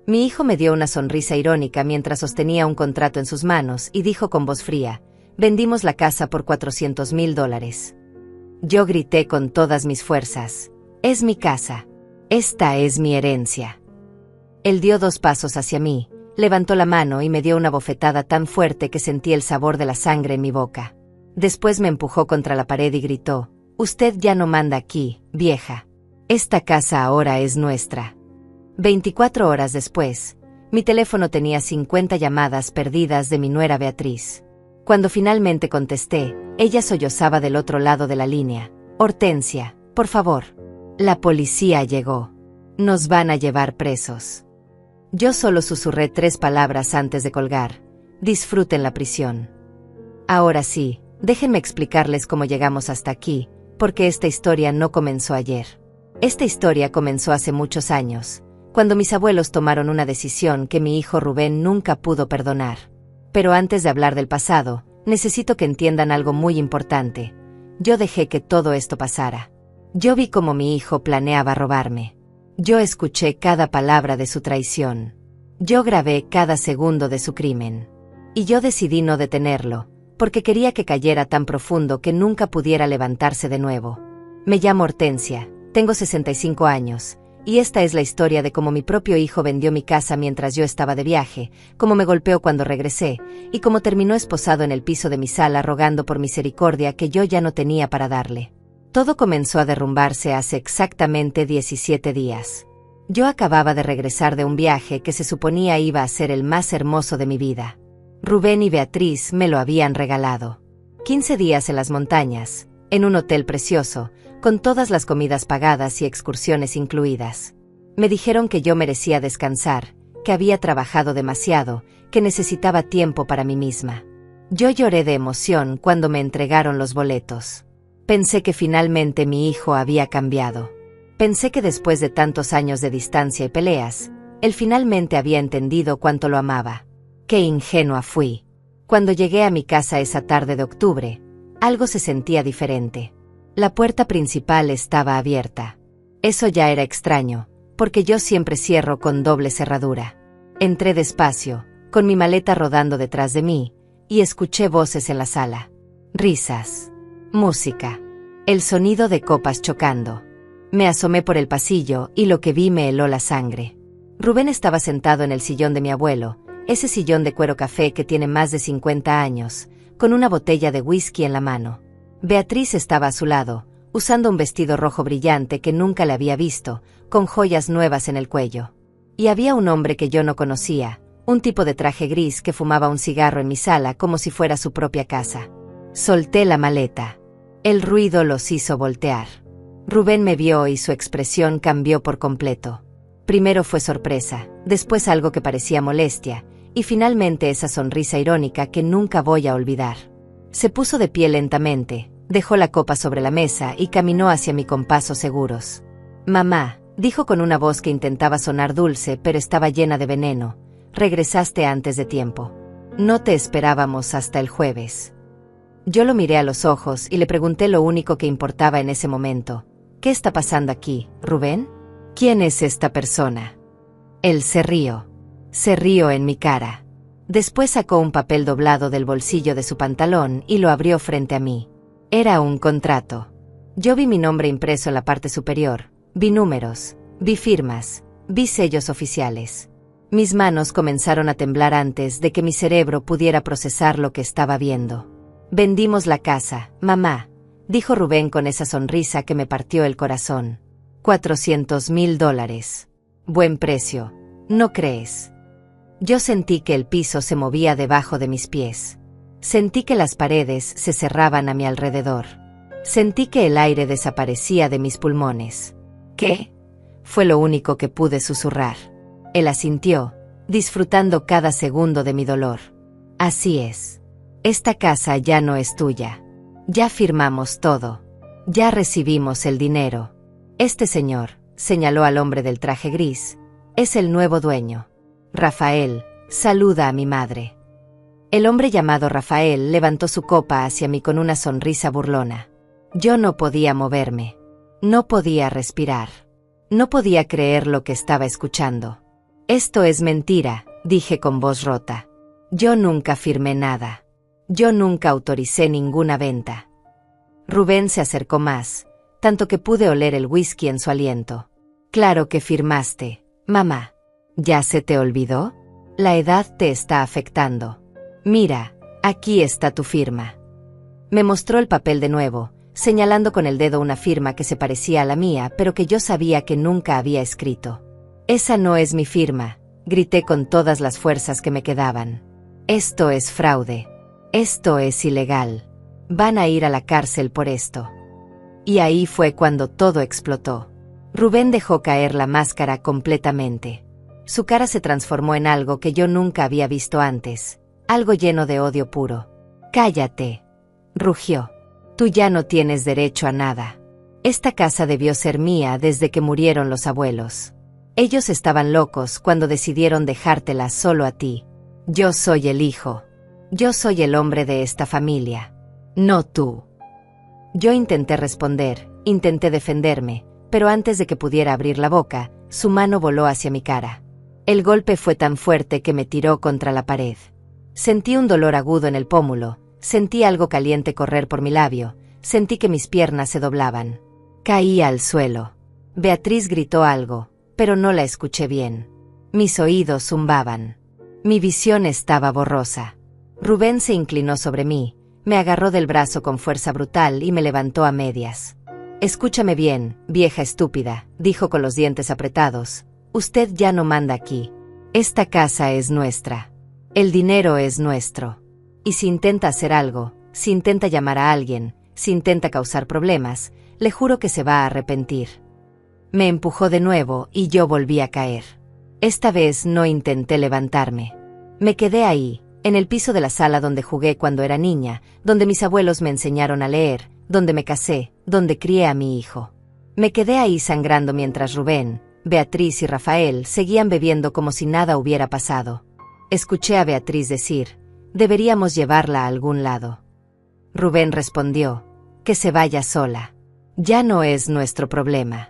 Mi hijo me dio una sonrisa irónica mientras sostenía un contrato en sus manos y dijo con voz fría: vendimos la casa por $400,000. Yo grité con todas mis fuerzas: es mi casa. Esta es mi herencia. Él dio 2 pasos hacia mí, levantó la mano y me dio una bofetada tan fuerte que sentí el sabor de la sangre en mi boca. Después me empujó contra la pared y gritó: usted ya no manda aquí, vieja. Esta casa ahora es nuestra. 24 horas después, mi teléfono tenía 50 llamadas perdidas de mi nuera Beatriz. Cuando finalmente contesté, ella sollozaba del otro lado de la línea: Hortensia, por favor. La policía llegó. Nos van a llevar presos. Yo solo susurré 3 palabras antes de colgar: disfruten la prisión. Ahora sí, déjenme explicarles cómo llegamos hasta aquí, porque esta historia no comenzó ayer. Esta historia comenzó hace muchos años, cuando mis abuelos tomaron una decisión que mi hijo Rubén nunca pudo perdonar. Pero antes de hablar del pasado, necesito que entiendan algo muy importante. Yo dejé que todo esto pasara. Yo vi cómo mi hijo planeaba robarme. Yo escuché cada palabra de su traición. Yo grabé cada segundo de su crimen. Y yo decidí no detenerlo, porque quería que cayera tan profundo que nunca pudiera levantarse de nuevo. Me llamo Hortensia, tengo 65 años. Y esta es la historia de cómo mi propio hijo vendió mi casa mientras yo estaba de viaje, cómo me golpeó cuando regresé, y cómo terminó esposado en el piso de mi sala rogando por misericordia que yo ya no tenía para darle. Todo comenzó a derrumbarse hace exactamente 17 días. Yo acababa de regresar de un viaje que se suponía iba a ser el más hermoso de mi vida. Rubén y Beatriz me lo habían regalado. 15 días en las montañas, en un hotel precioso, con todas las comidas pagadas y excursiones incluidas. Me dijeron que yo merecía descansar, que había trabajado demasiado, que necesitaba tiempo para mí misma. Yo lloré de emoción cuando me entregaron los boletos. Pensé que finalmente mi hijo había cambiado. Pensé que después de tantos años de distancia y peleas, él finalmente había entendido cuánto lo amaba. ¡Qué ingenua fui! Cuando llegué a mi casa esa tarde de octubre, algo se sentía diferente. La puerta principal estaba abierta. Eso ya era extraño, porque yo siempre cierro con doble cerradura. Entré despacio, con mi maleta rodando detrás de mí, y escuché voces en la sala. Risas. Música. El sonido de copas chocando. Me asomé por el pasillo y lo que vi me heló la sangre. Rubén estaba sentado en el sillón de mi abuelo, ese sillón de cuero café que tiene más de 50 años, con una botella de whisky en la mano. Beatriz estaba a su lado, usando un vestido rojo brillante que nunca le había visto, con joyas nuevas en el cuello. Y había un hombre que yo no conocía, un tipo de traje gris que fumaba un cigarro en mi sala como si fuera su propia casa. Solté la maleta. El ruido los hizo voltear. Rubén me vio y su expresión cambió por completo. Primero fue sorpresa, después algo que parecía molestia, y finalmente esa sonrisa irónica que nunca voy a olvidar. Se puso de pie lentamente, dejó la copa sobre la mesa y caminó hacia mí con pasos seguros. Mamá, dijo con una voz que intentaba sonar dulce pero estaba llena de veneno, regresaste antes de tiempo. No te esperábamos hasta el jueves. Yo lo miré a los ojos y le pregunté lo único que importaba en ese momento. ¿Qué está pasando aquí, Rubén? ¿Quién es esta persona? Él se rió. Se rió en mi cara. Después sacó un papel doblado del bolsillo de su pantalón y lo abrió frente a mí. Era un contrato. Yo vi mi nombre impreso en la parte superior, vi números, vi firmas, vi sellos oficiales. Mis manos comenzaron a temblar antes de que mi cerebro pudiera procesar lo que estaba viendo. Vendimos la casa, mamá, dijo Rubén con esa sonrisa que me partió el corazón. $400,000. Buen precio, ¿no crees? Yo sentí que el piso se movía debajo de mis pies. Sentí que las paredes se cerraban a mi alrededor. Sentí que el aire desaparecía de mis pulmones. ¿Qué? Fue lo único que pude susurrar. Él asintió, disfrutando cada segundo de mi dolor. Así es. Esta casa ya no es tuya. Ya firmamos todo. Ya recibimos el dinero. Este señor, señaló al hombre del traje gris, es el nuevo dueño. Rafael, saluda a mi madre. El hombre llamado Rafael levantó su copa hacia mí con una sonrisa burlona. Yo no podía moverme. No podía respirar. No podía creer lo que estaba escuchando. Esto es mentira, dije con voz rota. Yo nunca firmé nada. Yo nunca autoricé ninguna venta. Rubén se acercó más, tanto que pude oler el whisky en su aliento. Claro que firmaste, mamá. ¿Ya se te olvidó? La edad te está afectando. Mira, aquí está tu firma. Me mostró el papel de nuevo, señalando con el dedo una firma que se parecía a la mía, pero que yo sabía que nunca había escrito. Esa no es mi firma, grité con todas las fuerzas que me quedaban. Esto es fraude. Esto es ilegal. Van a ir a la cárcel por esto. Y ahí fue cuando todo explotó. Rubén dejó caer la máscara completamente. Su cara se transformó en algo que yo nunca había visto antes, algo lleno de odio puro. «Cállate», rugió. «Tú ya no tienes derecho a nada. Esta casa debió ser mía desde que murieron los abuelos. Ellos estaban locos cuando decidieron dejártela solo a ti. Yo soy el hijo. Yo soy el hombre de esta familia. No tú». Yo intenté responder, intenté defenderme, pero antes de que pudiera abrir la boca, su mano voló hacia mi cara. El golpe fue tan fuerte que me tiró contra la pared. Sentí un dolor agudo en el pómulo, sentí algo caliente correr por mi labio, sentí que mis piernas se doblaban. Caí al suelo. Beatriz gritó algo, pero no la escuché bien. Mis oídos zumbaban. Mi visión estaba borrosa. Rubén se inclinó sobre mí, me agarró del brazo con fuerza brutal y me levantó a medias. «Escúchame bien, vieja estúpida», dijo con los dientes apretados. «Usted ya no manda aquí. Esta casa es nuestra. El dinero es nuestro. Y si intenta hacer algo, si intenta llamar a alguien, si intenta causar problemas, le juro que se va a arrepentir». Me empujó de nuevo y yo volví a caer. Esta vez no intenté levantarme. Me quedé ahí, en el piso de la sala donde jugué cuando era niña, donde mis abuelos me enseñaron a leer, donde me casé, donde crié a mi hijo. Me quedé ahí sangrando mientras Rubén, Beatriz y Rafael seguían bebiendo como si nada hubiera pasado. Escuché a Beatriz decir: «Deberíamos llevarla a algún lado». Rubén respondió: «Que se vaya sola. Ya no es nuestro problema».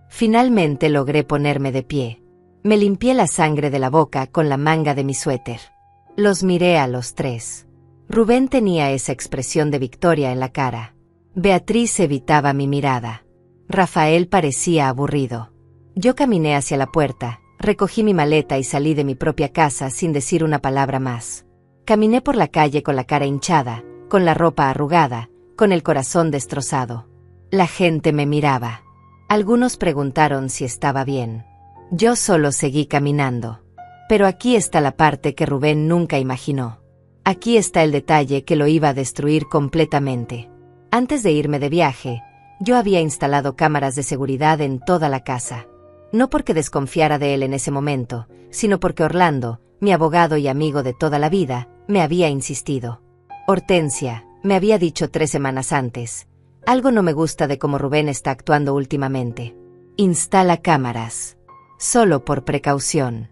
Finalmente logré ponerme de pie. Me limpié la sangre de la boca con la manga de mi suéter. Los miré a los tres. Rubén tenía esa expresión de victoria en la cara. Beatriz evitaba mi mirada. Rafael parecía aburrido. Yo caminé hacia la puerta, recogí mi maleta y salí de mi propia casa sin decir una palabra más. Caminé por la calle con la cara hinchada, con la ropa arrugada, con el corazón destrozado. La gente me miraba. Algunos preguntaron si estaba bien. Yo solo seguí caminando. Pero aquí está la parte que Rubén nunca imaginó. Aquí está el detalle que lo iba a destruir completamente. Antes de irme de viaje, yo había instalado cámaras de seguridad en toda la casa. No porque desconfiara de él en ese momento, sino porque Orlando, mi abogado y amigo de toda la vida, me había insistido. Hortensia, me había dicho 3 semanas antes: «Algo no me gusta de cómo Rubén está actuando últimamente. Instala cámaras. Solo por precaución».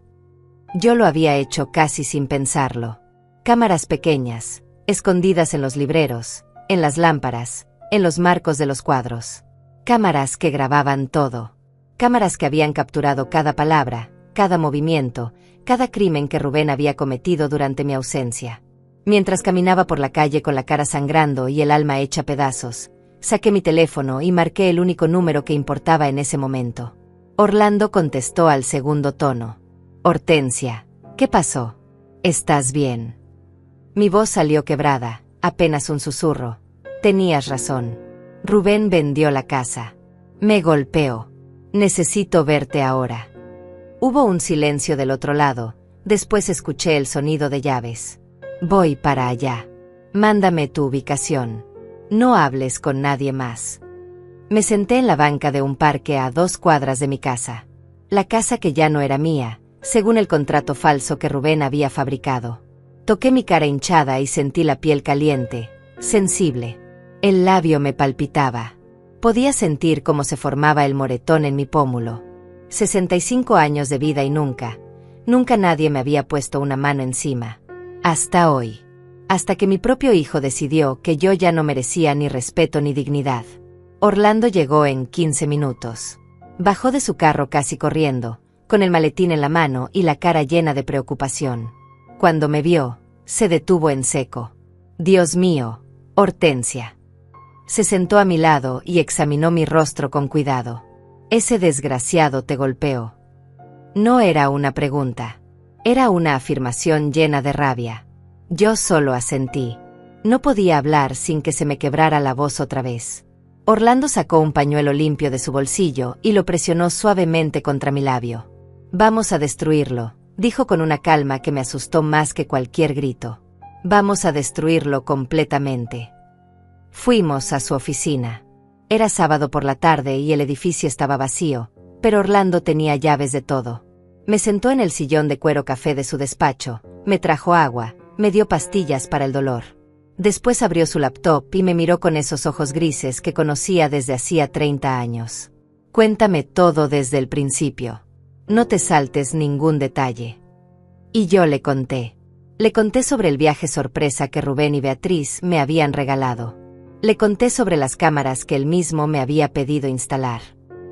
Yo lo había hecho casi sin pensarlo. Cámaras pequeñas, escondidas en los libreros, en las lámparas, en los marcos de los cuadros. Cámaras que grababan todo. Cámaras que habían capturado cada palabra, cada movimiento, cada crimen que Rubén había cometido durante mi ausencia. Mientras caminaba por la calle con la cara sangrando y el alma hecha pedazos, saqué mi teléfono y marqué el único número que importaba en ese momento. Orlando contestó al segundo tono. «Hortensia, ¿qué pasó? ¿Estás bien?» Mi voz salió quebrada, apenas un susurro. «Tenías razón. Rubén vendió la casa. Me golpeó. Necesito verte ahora». Hubo un silencio del otro lado, después escuché el sonido de llaves. «Voy para allá. Mándame tu ubicación. No hables con nadie más». Me senté en la banca de un parque a 2 cuadras de mi casa. La casa que ya no era mía, según el contrato falso que Rubén había fabricado. Toqué mi cara hinchada y sentí la piel caliente, sensible. El labio me palpitaba. Podía sentir cómo se formaba el moretón en mi pómulo. 65 años de vida y nunca nadie me había puesto una mano encima. Hasta hoy. Hasta que mi propio hijo decidió que yo ya no merecía ni respeto ni dignidad. Orlando llegó en 15 minutos. Bajó de su carro casi corriendo, con el maletín en la mano y la cara llena de preocupación. Cuando me vio, se detuvo en seco. Dios mío, Hortensia. Se sentó a mi lado y examinó mi rostro con cuidado. Ese desgraciado te golpeó. No era una pregunta. Era una afirmación llena de rabia. Yo solo asentí. No podía hablar sin que se me quebrara la voz otra vez. Orlando sacó un pañuelo limpio de su bolsillo y lo presionó suavemente contra mi labio. Vamos a destruirlo, dijo con una calma que me asustó más que cualquier grito. Vamos a destruirlo completamente. Fuimos a su oficina. Era sábado por la tarde y el edificio estaba vacío, pero Orlando tenía llaves de todo. Me sentó en el sillón de cuero café de su despacho, me trajo agua, me dio pastillas para el dolor. Después abrió su laptop y me miró con esos ojos grises que conocía desde hacía 30 años. Cuéntame todo desde el principio. No te saltes ningún detalle. Y yo le conté. Le conté sobre el viaje sorpresa que Rubén y Beatriz me habían regalado. Le conté sobre las cámaras que él mismo me había pedido instalar.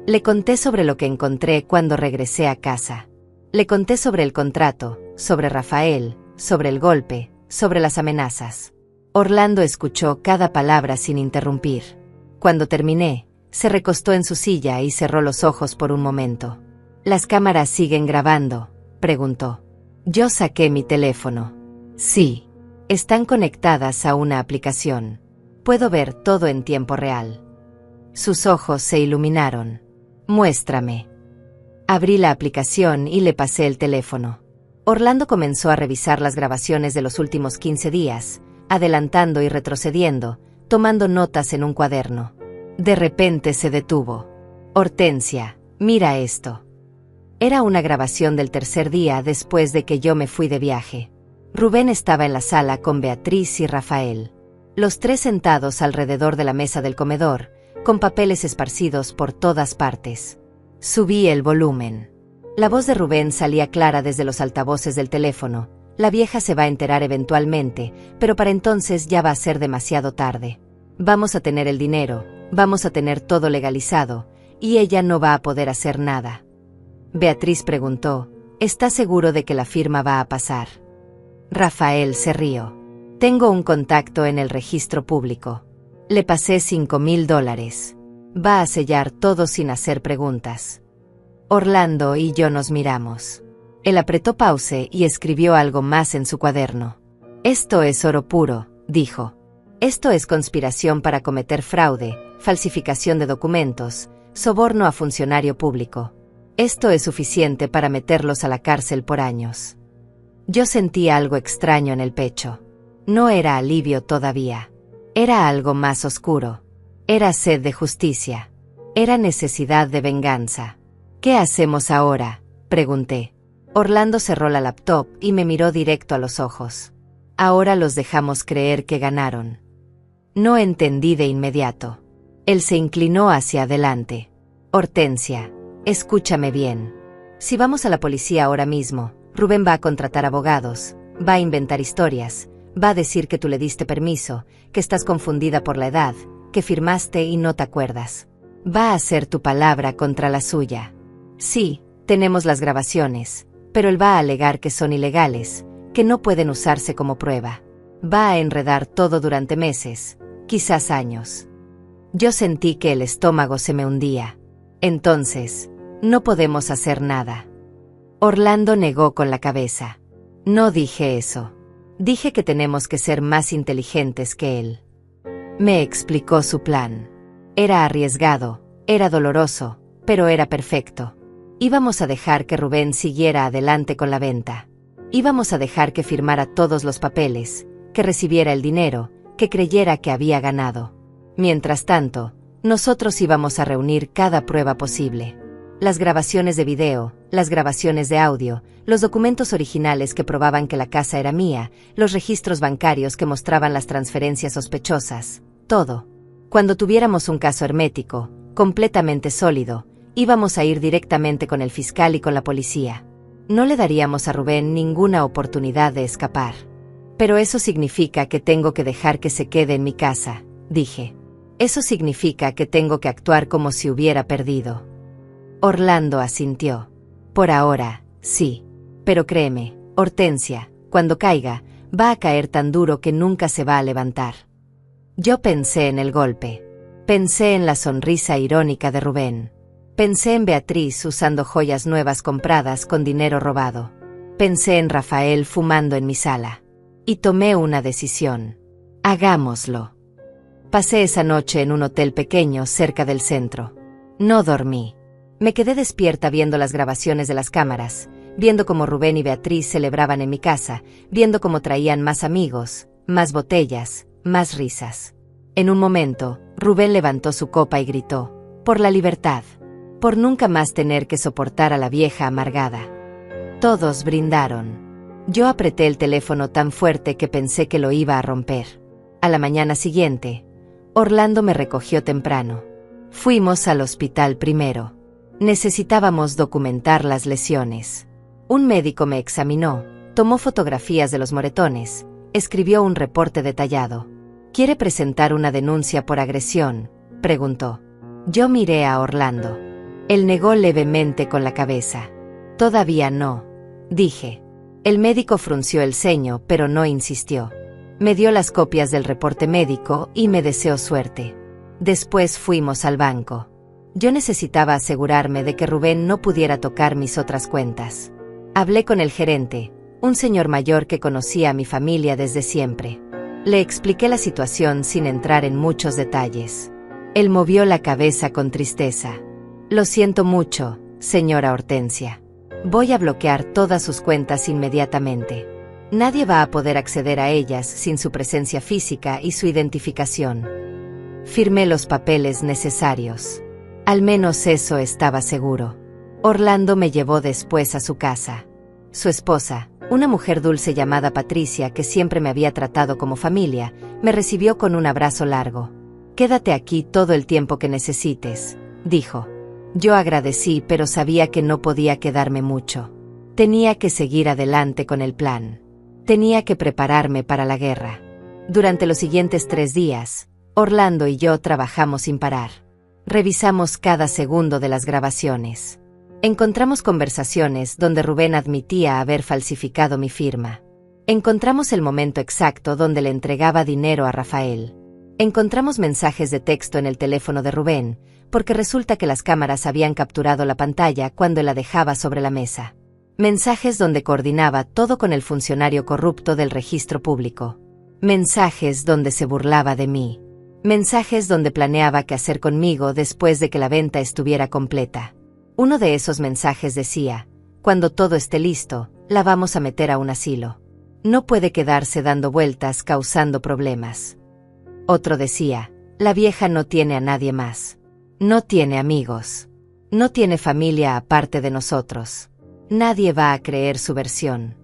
Le conté sobre lo que encontré cuando regresé a casa. Le conté sobre el contrato, sobre Rafael, sobre el golpe, sobre las amenazas. Orlando escuchó cada palabra sin interrumpir. Cuando terminé, se recostó en su silla y cerró los ojos por un momento. ¿Las cámaras siguen grabando?, preguntó. Yo saqué mi teléfono. Sí. Están conectadas a una aplicación. Puedo ver todo en tiempo real. Sus ojos se iluminaron. Muéstrame. Abrí la aplicación y le pasé el teléfono. Orlando comenzó a revisar las grabaciones de los últimos 15 días, adelantando y retrocediendo, tomando notas en un cuaderno. De repente se detuvo. Hortensia, mira esto. Era una grabación del tercer día después de que yo me fui de viaje. Rubén estaba en la sala con Beatriz y Rafael. Los tres sentados alrededor de la mesa del comedor, con papeles esparcidos por todas partes. Subí el volumen. La voz de Rubén salía clara desde los altavoces del teléfono. La vieja se va a enterar eventualmente, pero para entonces ya va a ser demasiado tarde. Vamos a tener el dinero, vamos a tener todo legalizado, y ella no va a poder hacer nada. Beatriz preguntó, ¿estás seguro de que la firma va a pasar? Rafael se rió. Tengo un contacto en el registro público. Le pasé $5,000. Va a sellar todo sin hacer preguntas. Orlando y yo nos miramos. Él apretó pause y escribió algo más en su cuaderno. Esto es oro puro, dijo. Esto es conspiración para cometer fraude, falsificación de documentos, soborno a funcionario público. Esto es suficiente para meterlos a la cárcel por años. Yo sentía algo extraño en el pecho. No era alivio todavía. Era algo más oscuro. Era sed de justicia. Era necesidad de venganza. ¿Qué hacemos ahora?, pregunté. Orlando cerró la laptop y me miró directo a los ojos. Ahora los dejamos creer que ganaron. No entendí de inmediato. Él se inclinó hacia adelante. Hortensia, escúchame bien. Si vamos a la policía ahora mismo, Rubén va a contratar abogados, va a inventar historias, va a decir que tú le diste permiso, que estás confundida por la edad, que firmaste y no te acuerdas. Va a hacer tu palabra contra la suya. Sí, tenemos las grabaciones, pero él va a alegar que son ilegales, que no pueden usarse como prueba. Va a enredar todo durante meses, quizás años. Yo sentí que el estómago se me hundía. Entonces, no podemos hacer nada. Orlando negó con la cabeza. No dije eso. Dije que tenemos que ser más inteligentes que él. Me explicó su plan. Era arriesgado, era doloroso, pero era perfecto. Íbamos a dejar que Rubén siguiera adelante con la venta. Íbamos a dejar que firmara todos los papeles, que recibiera el dinero, que creyera que había ganado. Mientras tanto, nosotros íbamos a reunir cada prueba posible. Las grabaciones de video, las grabaciones de audio, los documentos originales que probaban que la casa era mía, los registros bancarios que mostraban las transferencias sospechosas, todo. Cuando tuviéramos un caso hermético, completamente sólido, íbamos a ir directamente con el fiscal y con la policía. No le daríamos a Rubén ninguna oportunidad de escapar. Pero eso significa que tengo que dejar que se quede en mi casa, dije. Eso significa que tengo que actuar como si hubiera perdido. Orlando asintió. Por ahora, sí. Pero créeme, Hortensia, cuando caiga, va a caer tan duro que nunca se va a levantar. Yo pensé en el golpe. Pensé en la sonrisa irónica de Rubén. Pensé en Beatriz usando joyas nuevas compradas con dinero robado. Pensé en Rafael fumando en mi sala. Y tomé una decisión. Hagámoslo. Pasé esa noche en un hotel pequeño cerca del centro. No dormí. Me quedé despierta viendo las grabaciones de las cámaras, viendo cómo Rubén y Beatriz celebraban en mi casa, viendo cómo traían más amigos, más botellas, más risas. En un momento, Rubén levantó su copa y gritó: «Por la libertad, por nunca más tener que soportar a la vieja amargada». Todos brindaron. Yo apreté el teléfono tan fuerte que pensé que lo iba a romper. A la mañana siguiente, Orlando me recogió temprano. Fuimos al hospital primero. Necesitábamos documentar las lesiones. Un médico me examinó, tomó fotografías de los moretones, escribió un reporte detallado. «¿Quiere presentar una denuncia por agresión?», preguntó. Yo miré a Orlando. Él negó levemente con la cabeza. «Todavía no», dije. El médico frunció el ceño, pero no insistió. Me dio las copias del reporte médico y me deseó suerte. Después fuimos al banco. Yo necesitaba asegurarme de que Rubén no pudiera tocar mis otras cuentas. Hablé con el gerente, un señor mayor que conocía a mi familia desde siempre. Le expliqué la situación sin entrar en muchos detalles. Él movió la cabeza con tristeza. «Lo siento mucho, señora Hortensia. Voy a bloquear todas sus cuentas inmediatamente. Nadie va a poder acceder a ellas sin su presencia física y su identificación». Firmé los papeles necesarios. Al menos eso estaba seguro. Orlando me llevó después a su casa. Su esposa, una mujer dulce llamada Patricia que siempre me había tratado como familia, me recibió con un abrazo largo. «Quédate aquí todo el tiempo que necesites», dijo. Yo agradecí, pero sabía que no podía quedarme mucho. Tenía que seguir adelante con el plan. Tenía que prepararme para la guerra. Durante los siguientes 3 días, Orlando y yo trabajamos sin parar. Revisamos cada segundo de las grabaciones. Encontramos conversaciones donde Rubén admitía haber falsificado mi firma. Encontramos el momento exacto donde le entregaba dinero a Rafael. Encontramos mensajes de texto en el teléfono de Rubén, porque resulta que las cámaras habían capturado la pantalla cuando la dejaba sobre la mesa. Mensajes donde coordinaba todo con el funcionario corrupto del registro público. Mensajes donde se burlaba de mí. Mensajes donde planeaba qué hacer conmigo después de que la venta estuviera completa. Uno de esos mensajes decía: «Cuando todo esté listo, la vamos a meter a un asilo. No puede quedarse dando vueltas causando problemas». Otro decía: «La vieja no tiene a nadie más. No tiene amigos. No tiene familia aparte de nosotros. Nadie va a creer su versión».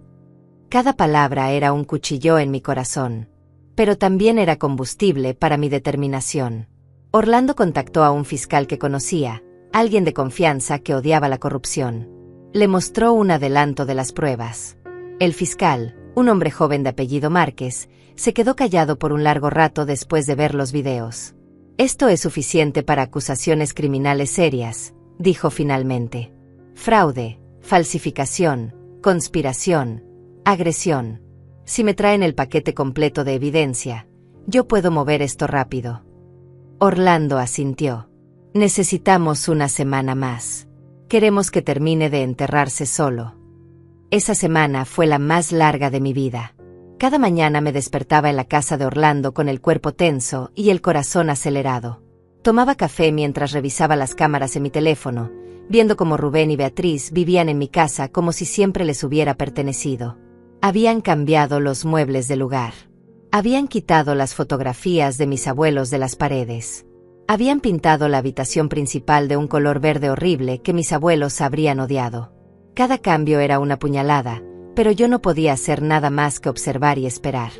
Cada palabra era un cuchillo en mi corazón, pero también era combustible para mi determinación. Orlando contactó a un fiscal que conocía, alguien de confianza que odiaba la corrupción. Le mostró un adelanto de las pruebas. El fiscal, un hombre joven de apellido Márquez, se quedó callado por un largo rato después de ver los videos. «Esto es suficiente para acusaciones criminales serias», dijo finalmente. «Fraude, falsificación, conspiración, agresión. Si me traen el paquete completo de evidencia, yo puedo mover esto rápido». Orlando asintió. «Necesitamos una semana más. Queremos que termine de enterrarse solo». Esa semana fue la más larga de mi vida. Cada mañana me despertaba en la casa de Orlando con el cuerpo tenso y el corazón acelerado. Tomaba café mientras revisaba las cámaras en mi teléfono, viendo cómo Rubén y Beatriz vivían en mi casa como si siempre les hubiera pertenecido. Habían cambiado los muebles del lugar. Habían quitado las fotografías de mis abuelos de las paredes. Habían pintado la habitación principal de un color verde horrible que mis abuelos habrían odiado. Cada cambio era una puñalada, pero yo no podía hacer nada más que observar y esperar.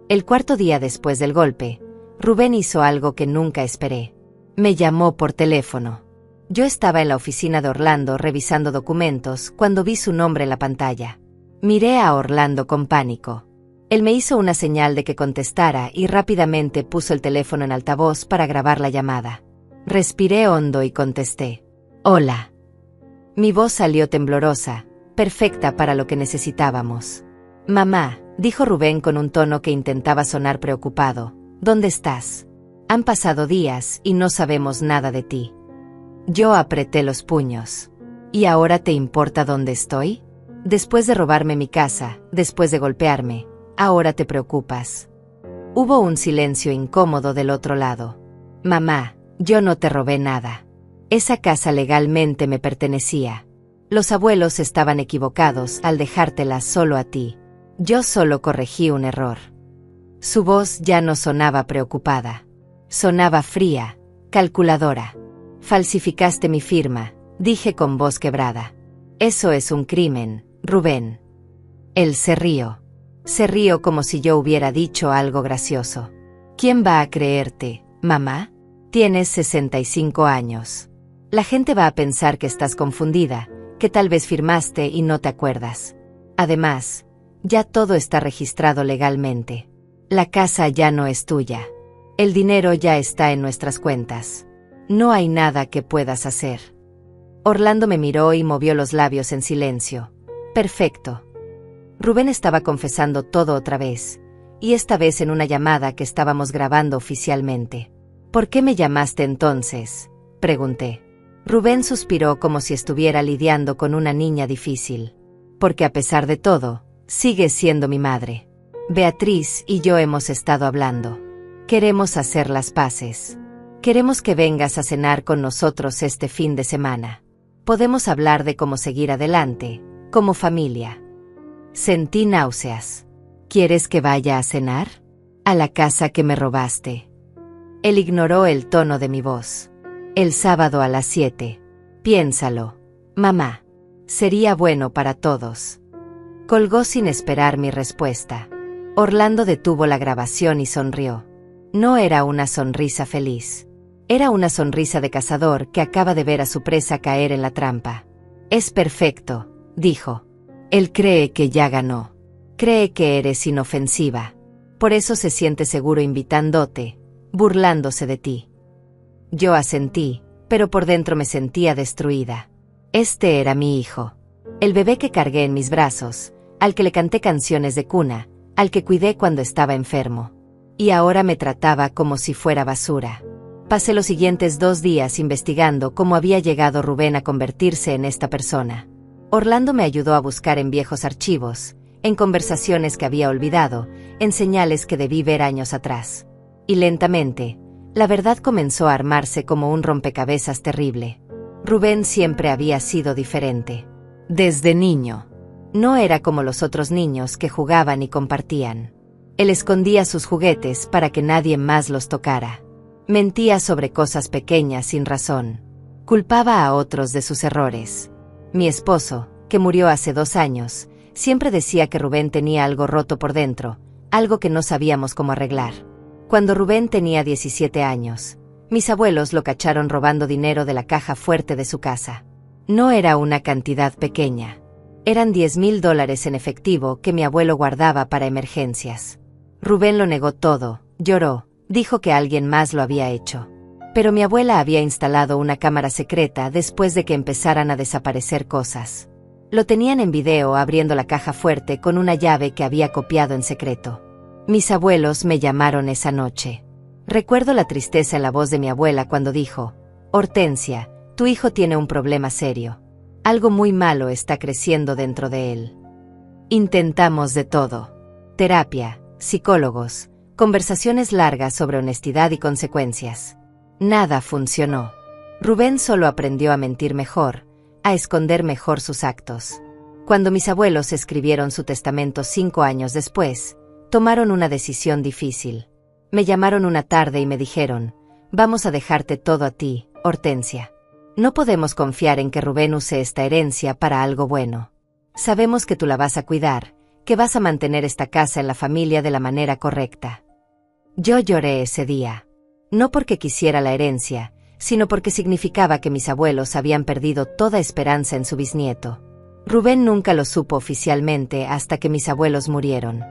El 4.º día después del golpe, Rubén hizo algo que nunca esperé. Me llamó por teléfono. Yo estaba en la oficina de Orlando revisando documentos cuando vi su nombre en la pantalla. Miré a Orlando con pánico. Él me hizo una señal de que contestara y rápidamente puso el teléfono en altavoz para grabar la llamada. Respiré hondo y contesté: «Hola». Mi voz salió temblorosa, perfecta para lo que necesitábamos. Mamá, dijo Rubén con un tono que intentaba sonar preocupado, ¿dónde estás? Han pasado días y no sabemos nada de ti. Yo apreté los puños. ¿Y ahora te importa dónde estoy? Después de robarme mi casa, después de golpearme, ahora te preocupas. Hubo un silencio incómodo del otro lado. Mamá, yo no te robé nada. Esa casa legalmente me pertenecía. Los abuelos estaban equivocados al dejártela solo a ti. Yo solo corregí un error. Su voz ya no sonaba preocupada. Sonaba fría, calculadora. Falsificaste mi firma, dije con voz quebrada. Eso es un crimen, Rubén. Él se rió. Se rió como si yo hubiera dicho algo gracioso. ¿Quién va a creerte, mamá? Tienes 65 años. La gente va a pensar que estás confundida, que tal vez firmaste y no te acuerdas. Además, ya todo está registrado legalmente. La casa ya no es tuya. El dinero ya está en nuestras cuentas. No hay nada que puedas hacer. Orlando me miró y movió los labios en silencio. Perfecto. Rubén estaba confesando todo otra vez, y esta vez en una llamada que estábamos grabando oficialmente. ¿Por qué me llamaste entonces?, pregunté. Rubén suspiró como si estuviera lidiando con una niña difícil. Porque a pesar de todo, sigues siendo mi madre. Beatriz y yo hemos estado hablando. Queremos hacer las paces. Queremos que vengas a cenar con nosotros este fin de semana. Podemos hablar de cómo seguir adelante, como familia. Sentí náuseas. ¿Quieres que vaya a cenar? A la casa que me robaste. Él ignoró el tono de mi voz. El sábado a las 7. Piénsalo, mamá. Sería bueno para todos. Colgó sin esperar mi respuesta. Orlando detuvo la grabación y sonrió. No era una sonrisa feliz. Era una sonrisa de cazador que acaba de ver a su presa caer en la trampa. Es perfecto, dijo. Él cree que ya ganó. Cree que eres inofensiva. Por eso se siente seguro invitándote, burlándose de ti. Yo asentí, pero por dentro me sentía destruida. Este era mi hijo. El bebé que cargué en mis brazos, al que le canté canciones de cuna, al que cuidé cuando estaba enfermo. Y ahora me trataba como si fuera basura. Pasé los siguientes 2 días investigando cómo había llegado Rubén a convertirse en esta persona. Orlando me ayudó a buscar en viejos archivos, en conversaciones que había olvidado, en señales que debí ver años atrás. Y lentamente, la verdad comenzó a armarse como un rompecabezas terrible. Rubén siempre había sido diferente. Desde niño. No era como los otros niños que jugaban y compartían. Él escondía sus juguetes para que nadie más los tocara. Mentía sobre cosas pequeñas sin razón. Culpaba a otros de sus errores. Mi esposo, que murió hace 2 años, siempre decía que Rubén tenía algo roto por dentro, algo que no sabíamos cómo arreglar. Cuando Rubén tenía 17 años, mis abuelos lo cacharon robando dinero de la caja fuerte de su casa. No era una cantidad pequeña. Eran $10,000 en efectivo que mi abuelo guardaba para emergencias. Rubén lo negó todo, lloró, dijo que alguien más lo había hecho. Pero mi abuela había instalado una cámara secreta después de que empezaran a desaparecer cosas. Lo tenían en video abriendo la caja fuerte con una llave que había copiado en secreto. Mis abuelos me llamaron esa noche. Recuerdo la tristeza en la voz de mi abuela cuando dijo: Hortensia, tu hijo tiene un problema serio. Algo muy malo está creciendo dentro de él. Intentamos de todo. Terapia, psicólogos, conversaciones largas sobre honestidad y consecuencias. Nada funcionó. Rubén solo aprendió a mentir mejor, a esconder mejor sus actos. Cuando mis abuelos escribieron su testamento 5 años después, tomaron una decisión difícil. Me llamaron una tarde y me dijeron: vamos a dejarte todo a ti, Hortensia. No podemos confiar en que Rubén use esta herencia para algo bueno. Sabemos que tú la vas a cuidar, que vas a mantener esta casa en la familia de la manera correcta. Yo lloré ese día. No porque quisiera la herencia, sino porque significaba que mis abuelos habían perdido toda esperanza en su bisnieto. Rubén nunca lo supo oficialmente hasta que mis abuelos murieron.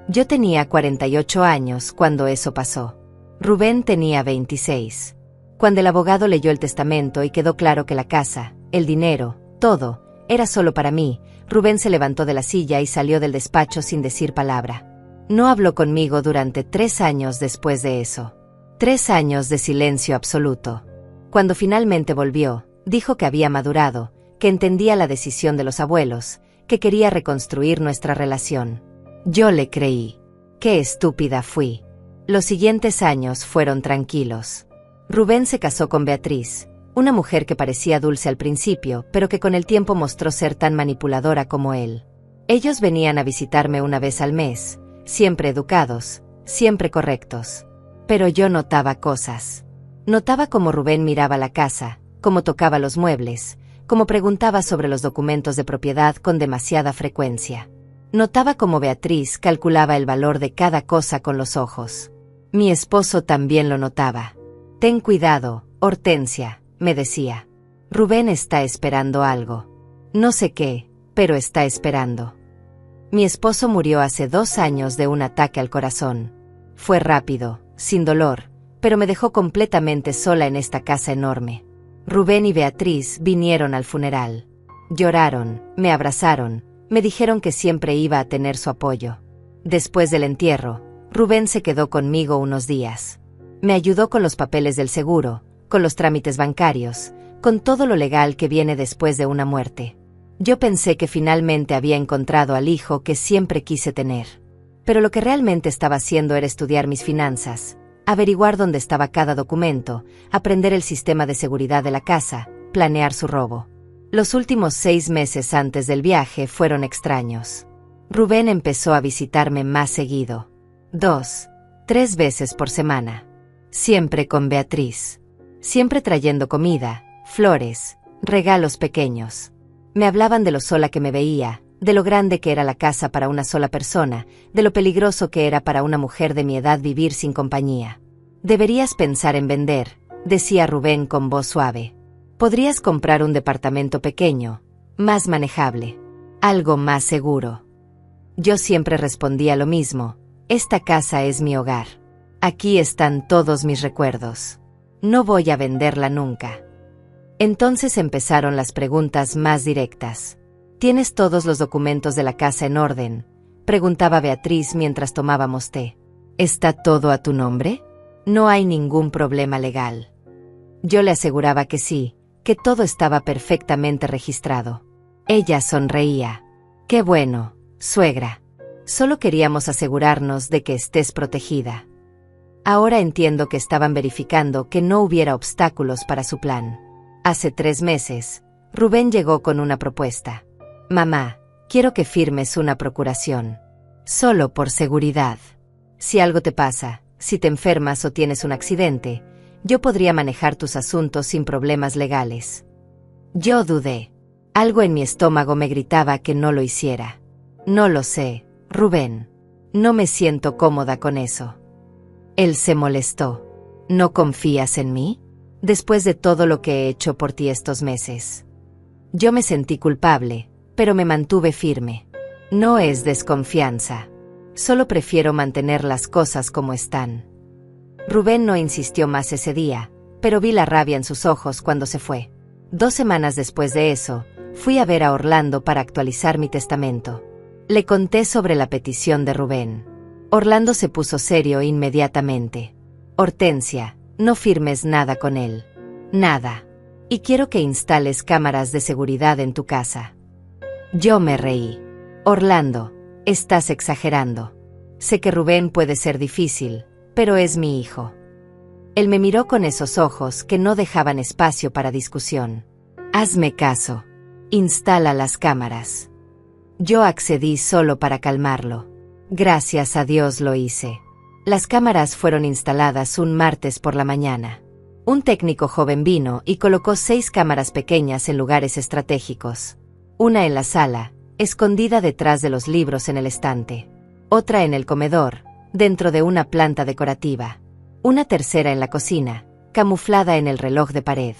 Yo tenía 48 años cuando eso pasó. Rubén tenía 26. Cuando el abogado leyó el testamento y quedó claro que la casa, el dinero, todo era solo para mí. Rubén se levantó de la silla y salió del despacho sin decir palabra. No habló conmigo durante 3 años después de eso. 3 años de silencio absoluto. Cuando finalmente volvió, dijo que había madurado, que entendía la decisión de los abuelos, que quería reconstruir nuestra relación. Yo le creí. Qué estúpida fui. Los siguientes años fueron tranquilos. Rubén se casó con Beatriz, una mujer que parecía dulce al principio, pero que con el tiempo mostró ser tan manipuladora como él. Ellos venían a visitarme una vez al mes, siempre educados, siempre correctos. Pero yo notaba cosas. Notaba cómo Rubén miraba la casa, cómo tocaba los muebles, cómo preguntaba sobre los documentos de propiedad con demasiada frecuencia. Notaba cómo Beatriz calculaba el valor de cada cosa con los ojos. Mi esposo también lo notaba. Ten cuidado, Hortensia, me decía. Rubén está esperando algo. No sé qué, pero está esperando. Mi esposo murió hace 2 años de un ataque al corazón. Fue rápido, sin dolor, pero me dejó completamente sola en esta casa enorme. Rubén y Beatriz vinieron al funeral. Lloraron, me abrazaron, me dijeron que siempre iba a tener su apoyo. Después del entierro, Rubén se quedó conmigo unos días. Me ayudó con los papeles del seguro, con los trámites bancarios, con todo lo legal que viene después de una muerte. Yo pensé que finalmente había encontrado al hijo que siempre quise tener. Pero lo que realmente estaba haciendo era estudiar mis finanzas, averiguar dónde estaba cada documento, aprender el sistema de seguridad de la casa, planear su robo. Los últimos 6 meses antes del viaje fueron extraños. Rubén empezó a visitarme más seguido. 2, 3 veces por semana. Siempre con Beatriz. Siempre trayendo comida, flores, regalos pequeños. Me hablaban de lo sola que me veía, de lo grande que era la casa para una sola persona, de lo peligroso que era para una mujer de mi edad vivir sin compañía. Deberías pensar en vender, decía Rubén con voz suave. Podrías comprar un departamento pequeño, más manejable, algo más seguro. Yo siempre respondía lo mismo: esta casa es mi hogar. Aquí están todos mis recuerdos. No voy a venderla nunca. Entonces empezaron las preguntas más directas. ¿Tienes todos los documentos de la casa en orden?, preguntaba Beatriz mientras tomábamos té. ¿Está todo a tu nombre? No hay ningún problema legal. Yo le aseguraba que sí, que todo estaba perfectamente registrado. Ella sonreía. Qué bueno, suegra. Solo queríamos asegurarnos de que estés protegida. Ahora entiendo que estaban verificando que no hubiera obstáculos para su plan. Hace 3 meses, Rubén llegó con una propuesta. Mamá, quiero que firmes una procuración. Solo por seguridad. Si algo te pasa, si te enfermas o tienes un accidente, yo podría manejar tus asuntos sin problemas legales. Yo dudé. Algo en mi estómago me gritaba que no lo hiciera. No lo sé, Rubén. No me siento cómoda con eso. Él se molestó. ¿No confías en mí? Después de todo lo que he hecho por ti estos meses. Yo me sentí culpable, pero me mantuve firme. No es desconfianza. Solo prefiero mantener las cosas como están. Rubén no insistió más ese día, pero vi la rabia en sus ojos cuando se fue. 2 semanas después de eso, fui a ver a Orlando para actualizar mi testamento. Le conté sobre la petición de Rubén. Orlando se puso serio inmediatamente. Hortensia, no firmes nada con él. Nada. Y quiero que instales cámaras de seguridad en tu casa. Yo me reí. Orlando, estás exagerando. Sé que Rubén puede ser difícil, pero es mi hijo. Él me miró con esos ojos que no dejaban espacio para discusión. Hazme caso. Instala las cámaras. Yo accedí solo para calmarlo. Gracias a Dios lo hice. Las cámaras fueron instaladas un martes por la mañana. Un técnico joven vino y colocó 6 cámaras pequeñas en lugares estratégicos. Una en la sala, escondida detrás de los libros en el estante. Otra en el comedor, dentro de una planta decorativa. Una tercera en la cocina, camuflada en el reloj de pared.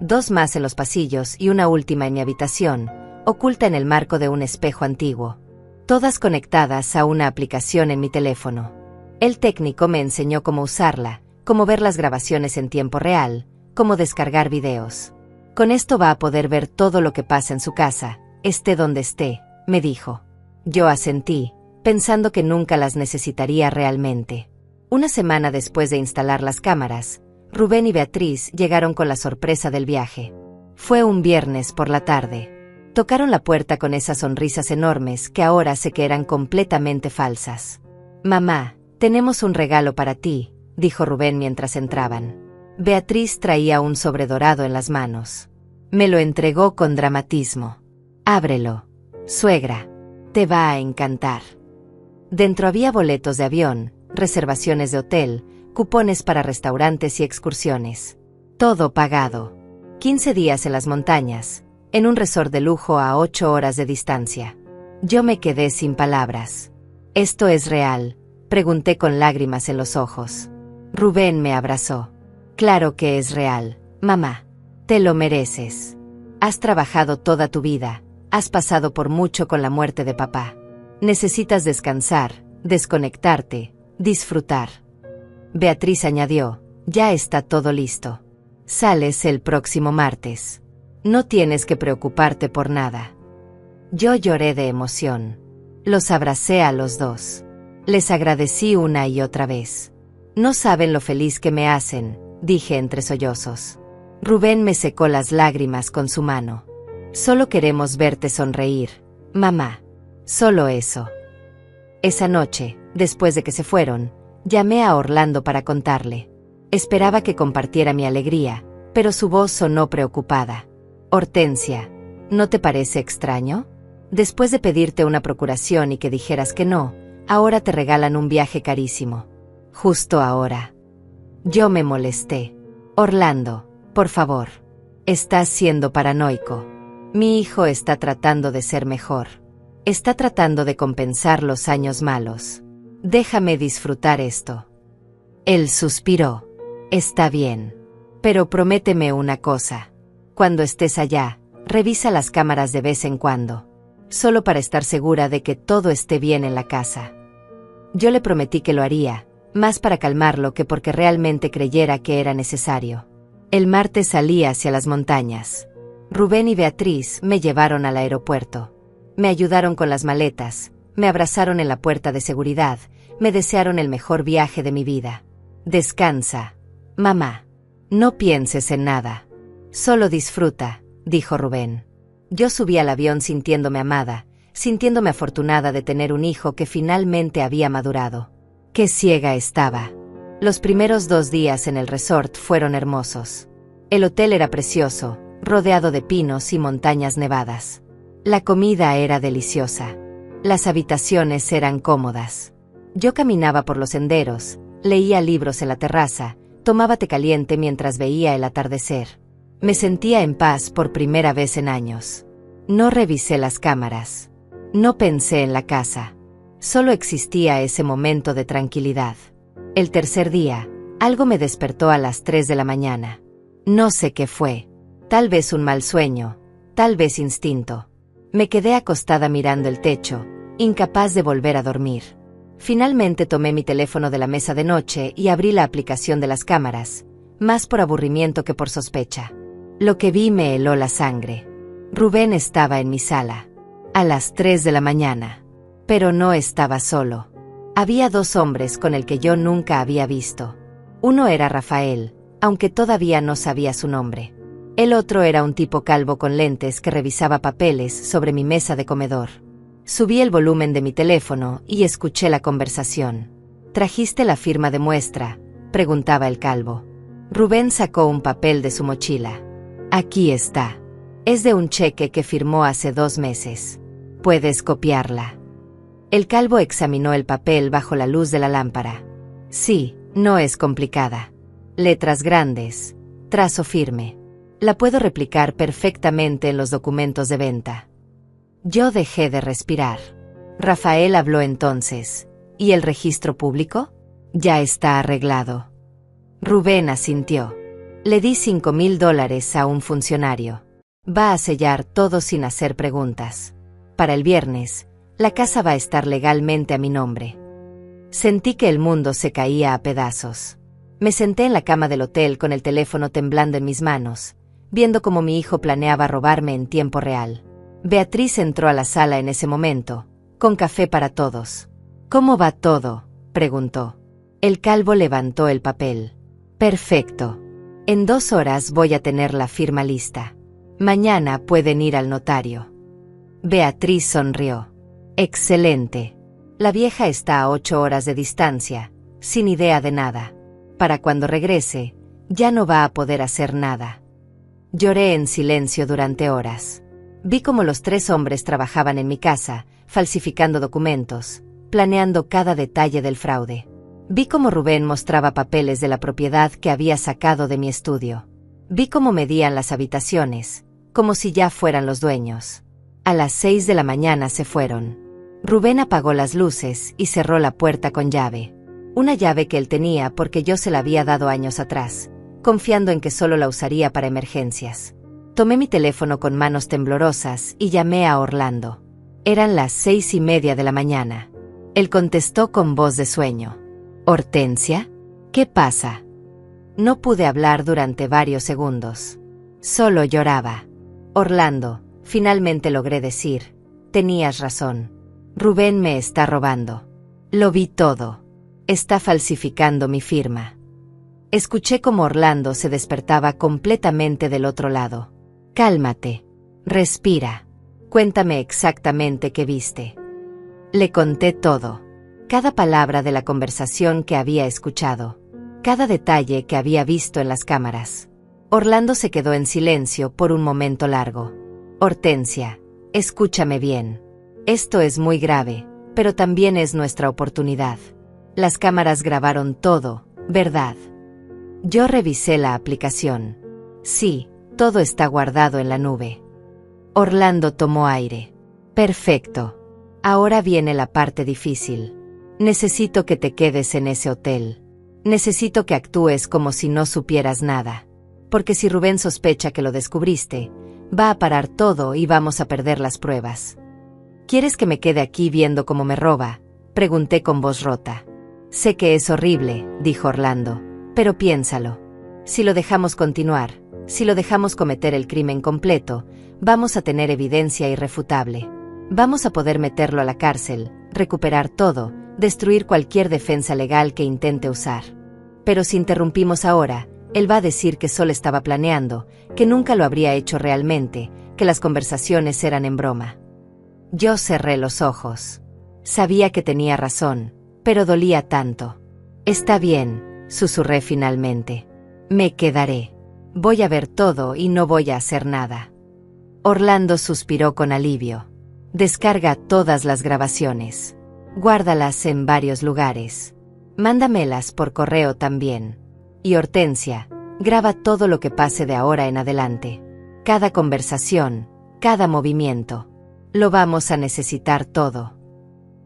2 más en los pasillos y una última en mi habitación, oculta en el marco de un espejo antiguo. Todas conectadas a una aplicación en mi teléfono. El técnico me enseñó cómo usarla, cómo ver las grabaciones en tiempo real, cómo descargar videos. Con esto va a poder ver todo lo que pasa en su casa, esté donde esté, me dijo. Yo asentí, pensando que nunca las necesitaría realmente. Una semana después de instalar las cámaras, Rubén y Beatriz llegaron con la sorpresa del viaje. Fue un viernes por la tarde. Tocaron la puerta con esas sonrisas enormes que ahora sé que eran completamente falsas. Mamá, tenemos un regalo para ti, dijo Rubén mientras entraban. Beatriz traía un sobre dorado en las manos. Me lo entregó con dramatismo. Ábrelo. Suegra, te va a encantar. Dentro había boletos de avión, reservaciones de hotel, cupones para restaurantes y excursiones. Todo pagado. 15 días en las montañas, en un resort de lujo a 8 horas de distancia. Yo me quedé sin palabras. ¿Esto es real?, pregunté con lágrimas en los ojos. Rubén me abrazó. Claro que es real, mamá. Te lo mereces. Has trabajado toda tu vida, has pasado por mucho con la muerte de papá. Necesitas descansar, desconectarte, disfrutar. Beatriz añadió, ya está todo listo. Sales el próximo martes. No tienes que preocuparte por nada. Yo lloré de emoción. Los abracé a los dos. Les agradecí una y otra vez. No saben lo feliz que me hacen, dije entre sollozos. Rubén me secó las lágrimas con su mano. Solo queremos verte sonreír, mamá. Solo eso. Esa noche, después de que se fueron, llamé a Orlando para contarle. Esperaba que compartiera mi alegría, pero su voz sonó preocupada. Hortensia, ¿no te parece extraño? Después de pedirte una procuración y que dijeras que no, ahora te regalan un viaje carísimo. Justo ahora. Yo me molesté. Orlando, por favor. Estás siendo paranoico. Mi hijo está tratando de ser mejor. Está tratando de compensar los años malos. Déjame disfrutar esto. Él suspiró. Está bien. Pero prométeme una cosa. Cuando estés allá, revisa las cámaras de vez en cuando. Solo para estar segura de que todo esté bien en la casa. Yo le prometí que lo haría, más para calmarlo que porque realmente creyera que era necesario. El martes salí hacia las montañas. Rubén y Beatriz me llevaron al aeropuerto. Me ayudaron con las maletas, me abrazaron en la puerta de seguridad, me desearon el mejor viaje de mi vida. Descansa, mamá. No pienses en nada. Solo disfruta, dijo Rubén. Yo subí al avión sintiéndome amada, sintiéndome afortunada de tener un hijo que finalmente había madurado. Qué ciega estaba. Los primeros 2 días en el resort fueron hermosos. El hotel era precioso, rodeado de pinos y montañas nevadas. La comida era deliciosa. Las habitaciones eran cómodas. Yo caminaba por los senderos, leía libros en la terraza, tomaba té caliente mientras veía el atardecer. Me sentía en paz por primera vez en años. No revisé las cámaras. No pensé en la casa. Solo existía ese momento de tranquilidad. El tercer día, algo me despertó a las 3 de la mañana. No sé qué fue. Tal vez un mal sueño, tal vez instinto. Me quedé acostada mirando el techo, incapaz de volver a dormir. Finalmente tomé mi teléfono de la mesa de noche y abrí la aplicación de las cámaras, más por aburrimiento que por sospecha. Lo que vi me heló la sangre. Rubén estaba en mi sala. A las 3 de la mañana. Pero no estaba solo. Había 2 hombres con el que yo nunca había visto. Uno era Rafael, aunque todavía no sabía su nombre. El otro era un tipo calvo con lentes que revisaba papeles sobre mi mesa de comedor. Subí el volumen de mi teléfono y escuché la conversación. ¿Trajiste la firma de muestra?, preguntaba el calvo. Rubén sacó un papel de su mochila. Aquí está. Es de un cheque que firmó hace 2 meses. Puedes copiarla. El calvo examinó el papel bajo la luz de la lámpara. Sí, no es complicada. Letras grandes, trazo firme. La puedo replicar perfectamente en los documentos de venta. Yo dejé de respirar. Rafael habló entonces. ¿Y el registro público? Ya está arreglado. Rubén asintió. Le di $5,000 a un funcionario. Va a sellar todo sin hacer preguntas. Para el viernes, la casa va a estar legalmente a mi nombre. Sentí que el mundo se caía a pedazos. Me senté en la cama del hotel con el teléfono temblando en mis manos. viendo cómo mi hijo planeaba robarme en tiempo real. Beatriz entró a la sala en ese momento, con café para todos. ¿Cómo va todo?, preguntó. El calvo levantó el papel. Perfecto. En 2 horas voy a tener la firma lista. Mañana pueden ir al notario. Beatriz sonrió. Excelente. La vieja está a 8 horas de distancia, sin idea de nada. Para cuando regrese, ya no va a poder hacer nada. Lloré en silencio durante horas. Vi cómo los 3 hombres trabajaban en mi casa, falsificando documentos, planeando cada detalle del fraude. Vi cómo Rubén mostraba papeles de la propiedad que había sacado de mi estudio. Vi cómo medían las habitaciones, como si ya fueran los dueños. A las 6 de la mañana se fueron. Rubén apagó las luces y cerró la puerta con llave. Una llave que él tenía porque yo se la había dado años atrás, confiando en que solo la usaría para emergencias. Tomé mi teléfono con manos temblorosas y llamé a Orlando. Eran las 6:30 de la mañana. Él contestó con voz de sueño. «¿Hortensia? ¿Qué pasa?» No pude hablar durante varios segundos. Solo lloraba. «Orlando», finalmente logré decir, «tenías razón. Rubén me está robando. Lo vi todo. Está falsificando mi firma». Escuché cómo Orlando se despertaba completamente del otro lado. «Cálmate. Respira. Cuéntame exactamente qué viste». Le conté todo. Cada palabra de la conversación que había escuchado. Cada detalle que había visto en las cámaras. Orlando se quedó en silencio por un momento largo. «Hortensia, escúchame bien. Esto es muy grave, pero también es nuestra oportunidad. Las cámaras grabaron todo, ¿verdad?» Yo revisé la aplicación. Sí, todo está guardado en la nube. Orlando tomó aire. «Perfecto. Ahora viene la parte difícil. Necesito que te quedes en ese hotel. Necesito que actúes como si no supieras nada. Porque si Rubén sospecha que lo descubriste, va a parar todo y vamos a perder las pruebas». «¿Quieres que me quede aquí viendo cómo me roba?», pregunté con voz rota. «Sé que es horrible», dijo Orlando, «pero piénsalo. Si lo dejamos continuar, si lo dejamos cometer el crimen completo, vamos a tener evidencia irrefutable. Vamos a poder meterlo a la cárcel, recuperar todo, destruir cualquier defensa legal que intente usar. Pero si interrumpimos ahora, él va a decir que solo estaba planeando, que nunca lo habría hecho realmente, que las conversaciones eran en broma». Yo cerré los ojos. Sabía que tenía razón, pero dolía tanto. «Está bien», susurré finalmente. «Me quedaré. Voy a ver todo y no voy a hacer nada». Orlando suspiró con alivio. «Descarga todas las grabaciones. Guárdalas en varios lugares. Mándamelas por correo también. Y Hortensia, graba todo lo que pase de ahora en adelante. Cada conversación, cada movimiento. Lo vamos a necesitar todo».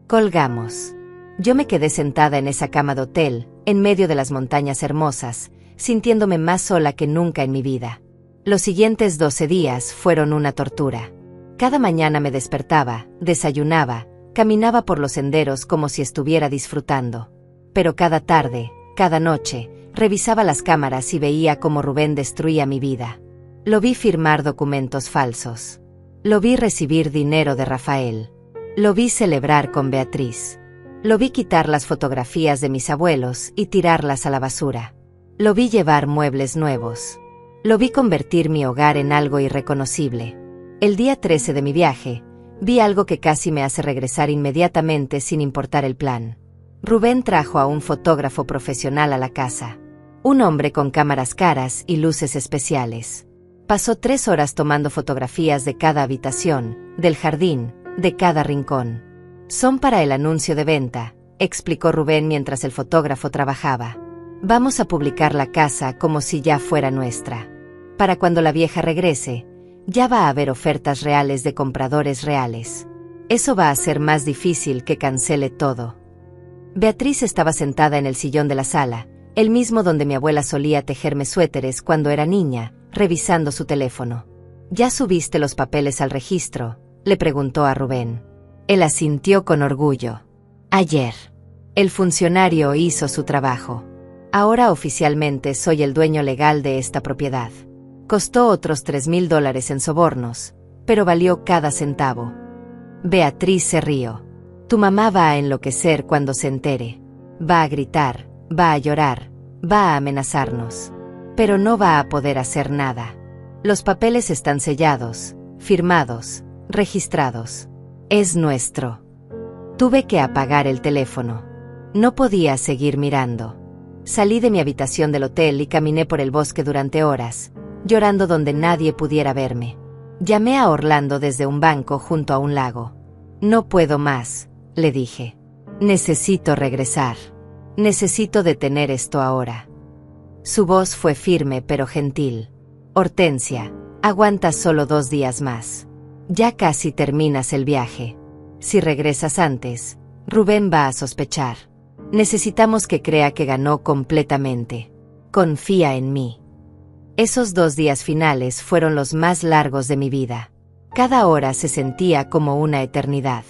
Colgamos. Yo me quedé sentada en esa cama de hotel, en medio de las montañas hermosas, sintiéndome más sola que nunca en mi vida. Los siguientes 12 días fueron una tortura. Cada mañana me despertaba, desayunaba, caminaba por los senderos como si estuviera disfrutando. Pero cada tarde, cada noche, revisaba las cámaras y veía cómo Rubén destruía mi vida. Lo vi firmar documentos falsos. Lo vi recibir dinero de Rafael. Lo vi celebrar con Beatriz. Lo vi quitar las fotografías de mis abuelos y tirarlas a la basura. Lo vi llevar muebles nuevos. Lo vi convertir mi hogar en algo irreconocible. El día 13 de mi viaje, vi algo que casi me hace regresar inmediatamente sin importar el plan. Rubén trajo a un fotógrafo profesional a la casa. Un hombre con cámaras caras y luces especiales. Pasó 3 horas tomando fotografías de cada habitación, del jardín, de cada rincón. «Son para el anuncio de venta», explicó Rubén mientras el fotógrafo trabajaba. «Vamos a publicar la casa como si ya fuera nuestra. Para cuando la vieja regrese, ya va a haber ofertas reales de compradores reales. Eso va a ser más difícil que cancele todo». Beatriz estaba sentada en el sillón de la sala, el mismo donde mi abuela solía tejerme suéteres cuando era niña, revisando su teléfono. «¿Ya subiste los papeles al registro?», le preguntó a Rubén. Él asintió con orgullo. «Ayer». El funcionario hizo su trabajo. «Ahora oficialmente soy el dueño legal de esta propiedad. Costó otros $3,000 en sobornos, pero valió cada centavo. Beatriz se rió. Tu mamá va a enloquecer cuando se entere. Va a gritar, va a llorar, va a amenazarnos. Pero no va a poder hacer nada. Los papeles están sellados, firmados, registrados. Es nuestro. Tuve que apagar el teléfono. No podía seguir mirando. Salí de mi habitación del hotel y caminé por el bosque durante horas, llorando donde nadie pudiera verme. Llamé a Orlando desde un banco junto a un lago. No puedo más, le dije. Necesito regresar. Necesito detener esto ahora. Su voz fue firme pero gentil. Hortensia, aguanta solo 2 días más. Ya casi terminas el viaje. Si regresas antes, Rubén va a sospechar. Necesitamos que crea que ganó completamente. Confía en mí. Esos 2 días finales fueron los más largos de mi vida. Cada hora se sentía como una eternidad.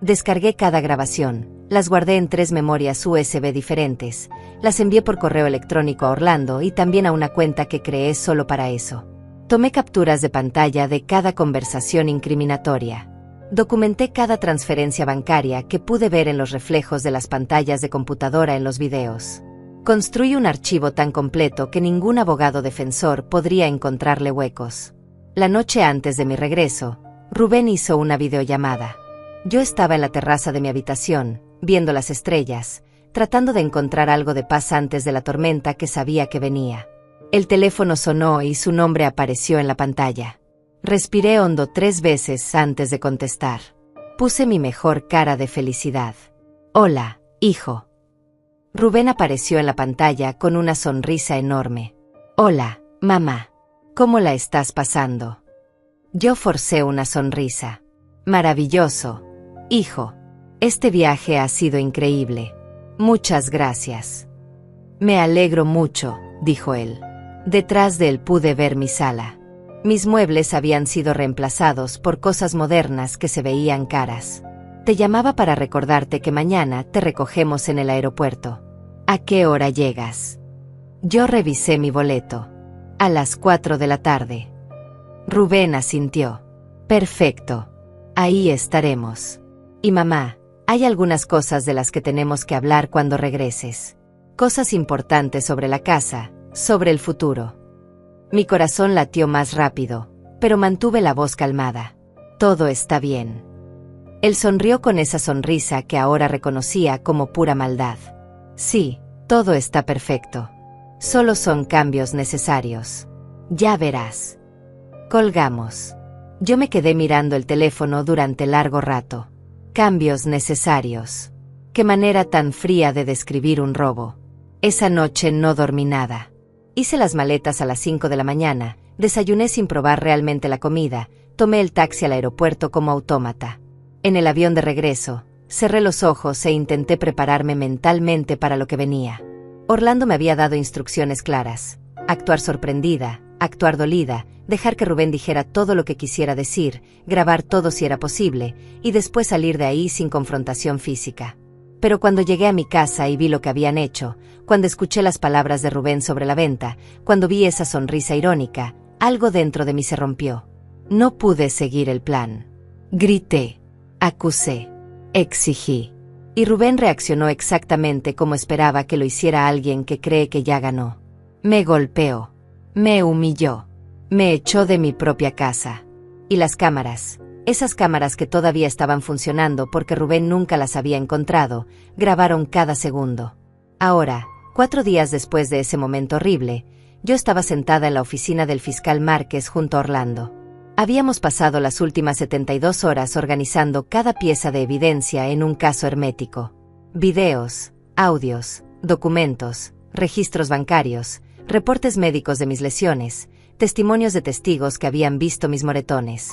Descargué cada grabación, las guardé en 3 memorias USB diferentes, las envié por correo electrónico a Orlando y también a una cuenta que creé solo para eso. Tomé capturas de pantalla de cada conversación incriminatoria. Documenté cada transferencia bancaria que pude ver en los reflejos de las pantallas de computadora en los videos. Construí un archivo tan completo que ningún abogado defensor podría encontrarle huecos. La noche antes de mi regreso, Rubén hizo una videollamada. Yo estaba en la terraza de mi habitación, viendo las estrellas, tratando de encontrar algo de paz antes de la tormenta que sabía que venía. El teléfono sonó y su nombre apareció en la pantalla. Respiré hondo 3 veces antes de contestar. Puse mi mejor cara de felicidad. Hola, hijo. Rubén apareció en la pantalla con una sonrisa enorme. Hola, mamá. ¿Cómo la estás pasando? Yo forcé una sonrisa. Maravilloso. Hijo, este viaje ha sido increíble. Muchas gracias. Me alegro mucho, dijo él. Detrás de él pude ver mi sala. Mis muebles habían sido reemplazados por cosas modernas que se veían caras. Te llamaba para recordarte que mañana te recogemos en el aeropuerto. ¿A qué hora llegas? Yo revisé mi boleto. A las 4 de la tarde. Rubén asintió. Perfecto. Ahí estaremos. Y mamá, hay algunas cosas de las que tenemos que hablar cuando regreses. Cosas importantes sobre la casa, sobre el futuro. Mi corazón latió más rápido, pero mantuve la voz calmada. Todo está bien. Él sonrió con esa sonrisa que ahora reconocía como pura maldad. Sí, todo está perfecto. Solo son cambios necesarios. Ya verás. Colgamos. Yo me quedé mirando el teléfono durante largo rato. Cambios necesarios. Qué manera tan fría de describir un robo. Esa noche no dormí nada. Hice las maletas a las 5 de la mañana, desayuné sin probar realmente la comida, tomé el taxi al aeropuerto como autómata. En el avión de regreso, cerré los ojos e intenté prepararme mentalmente para lo que venía. Orlando me había dado instrucciones claras. Actuar sorprendida, actuar dolida, dejar que Rubén dijera todo lo que quisiera decir, grabar todo si era posible, y después salir de ahí sin confrontación física. Pero cuando llegué a mi casa y vi lo que habían hecho, cuando escuché las palabras de Rubén sobre la venta, cuando vi esa sonrisa irónica, algo dentro de mí se rompió. No pude seguir el plan. Grité, acusé, exigí. Y Rubén reaccionó exactamente como esperaba que lo hiciera alguien que cree que ya ganó. Me golpeó, me humilló, me echó de mi propia casa. Y las cámaras, esas cámaras que todavía estaban funcionando porque Rubén nunca las había encontrado, grabaron cada segundo. Ahora, 4 días después de ese momento horrible, yo estaba sentada en la oficina del fiscal Márquez junto a Orlando. Habíamos pasado las últimas 72 horas organizando cada pieza de evidencia en un caso hermético. Videos, audios, documentos, registros bancarios, reportes médicos de mis lesiones, testimonios de testigos que habían visto mis moretones.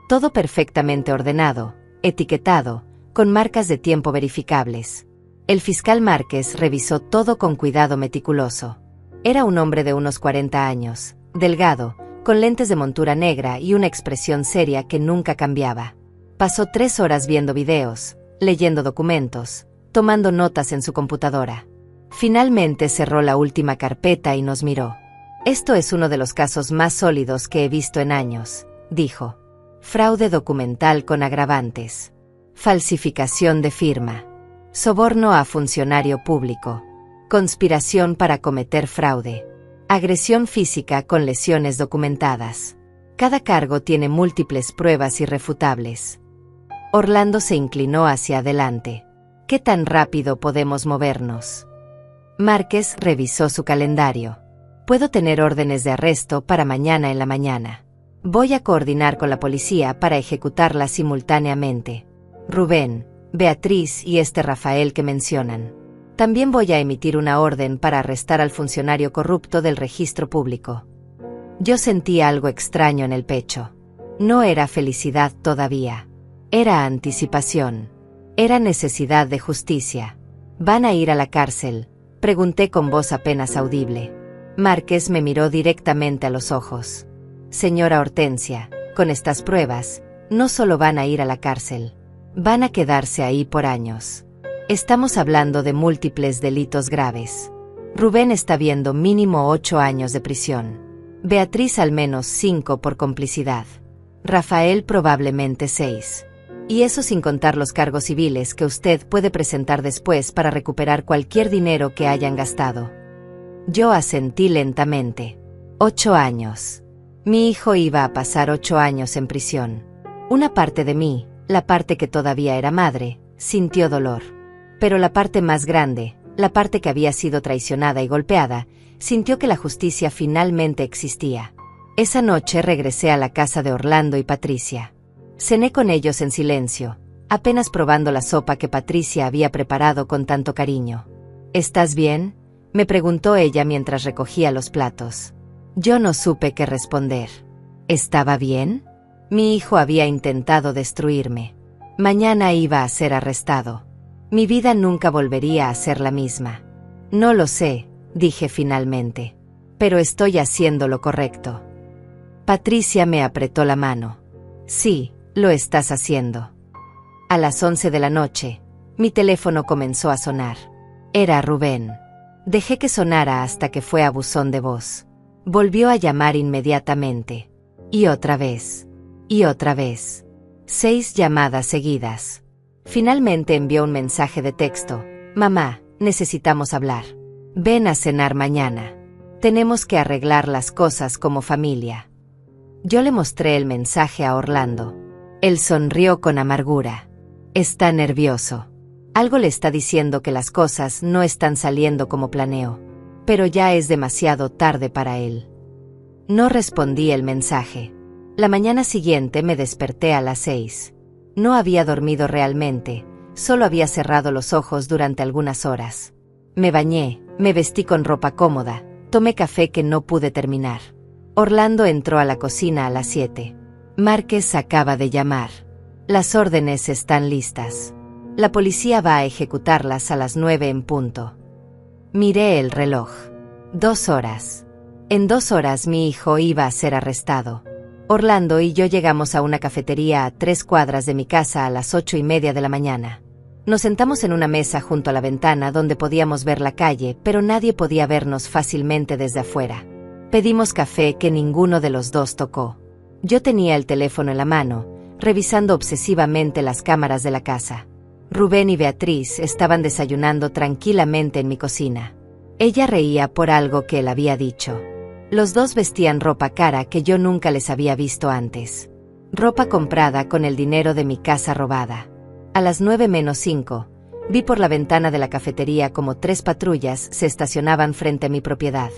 Todo perfectamente ordenado, etiquetado, con marcas de tiempo verificables. El fiscal Márquez revisó todo con cuidado meticuloso. Era un hombre de unos 40 años, delgado, con lentes de montura negra y una expresión seria que nunca cambiaba. Pasó 3 horas viendo videos, leyendo documentos, tomando notas en su computadora. Finalmente cerró la última carpeta y nos miró. Esto es uno de los casos más sólidos que he visto en años, dijo. Fraude documental con agravantes. Falsificación de firma. Soborno a funcionario público. Conspiración para cometer fraude. Agresión física con lesiones documentadas. Cada cargo tiene múltiples pruebas irrefutables. Orlando se inclinó hacia adelante. ¿Qué tan rápido podemos movernos? Márquez revisó su calendario. Puedo tener órdenes de arresto para mañana en la mañana. Voy a coordinar con la policía para ejecutarlas simultáneamente. Rubén, Beatriz y Rafael que mencionan. También voy a emitir una orden para arrestar al funcionario corrupto del registro público. Yo sentía algo extraño en el pecho. No era felicidad todavía. Era anticipación. Era necesidad de justicia. ¿Van a ir a la cárcel?, pregunté con voz apenas audible. Márquez me miró directamente a los ojos. Señora Hortensia, con estas pruebas, no solo van a ir a la cárcel. Van a quedarse ahí por años. Estamos hablando de múltiples delitos graves. Rubén está viendo mínimo 8 años de prisión. Beatriz al menos 5 por complicidad. Rafael probablemente 6. Y eso sin contar los cargos civiles que usted puede presentar después para recuperar cualquier dinero que hayan gastado. Yo asentí lentamente. 8 años. Mi hijo iba a pasar 8 años en prisión. Una parte de mí, la parte que todavía era madre, sintió dolor. Pero la parte más grande, la parte que había sido traicionada y golpeada, sintió que la justicia finalmente existía. Esa noche regresé a la casa de Orlando y Patricia. Cené con ellos en silencio, apenas probando la sopa que Patricia había preparado con tanto cariño. ¿Estás bien?, me preguntó ella mientras recogía los platos. Yo no supe qué responder. ¿Estaba bien? Mi hijo había intentado destruirme. Mañana iba a ser arrestado. Mi vida nunca volvería a ser la misma. No lo sé, dije finalmente. Pero estoy haciendo lo correcto. Patricia me apretó la mano. Sí, lo estás haciendo. A las 11 de la noche, mi teléfono comenzó a sonar. Era Rubén. Dejé que sonara hasta que fue a buzón de voz. Volvió a llamar inmediatamente. Y otra vez. Y otra vez. 6 llamadas seguidas. Finalmente envió un mensaje de texto. Mamá, necesitamos hablar. Ven a cenar mañana. Tenemos que arreglar las cosas como familia. Yo le mostré el mensaje a Orlando. Él sonrió con amargura. Está nervioso. Algo le está diciendo que las cosas no están saliendo como planeó. Pero ya es demasiado tarde para él. No respondí el mensaje. La mañana siguiente me desperté a las 6. No había dormido realmente, solo había cerrado los ojos durante algunas horas. Me bañé, me vestí con ropa cómoda, tomé café que no pude terminar. Orlando entró a la cocina a las 7. Márquez acaba de llamar. Las órdenes están listas. La policía va a ejecutarlas a las 9 en punto. Miré el reloj. 2 horas. En 2 horas mi hijo iba a ser arrestado. Orlando y yo llegamos a una cafetería a 3 cuadras de mi casa a las 8:30 de la mañana. Nos sentamos en una mesa junto a la ventana donde podíamos ver la calle, pero nadie podía vernos fácilmente desde afuera. Pedimos café que ninguno de los dos tocó. Yo tenía el teléfono en la mano, revisando obsesivamente las cámaras de la casa. Rubén y Beatriz estaban desayunando tranquilamente en mi cocina. Ella reía por algo que él había dicho. Los dos vestían ropa cara que yo nunca les había visto antes. Ropa comprada con el dinero de mi casa robada. A las 9:05, vi por la ventana de la cafetería como 3 patrullas se estacionaban frente a mi propiedad.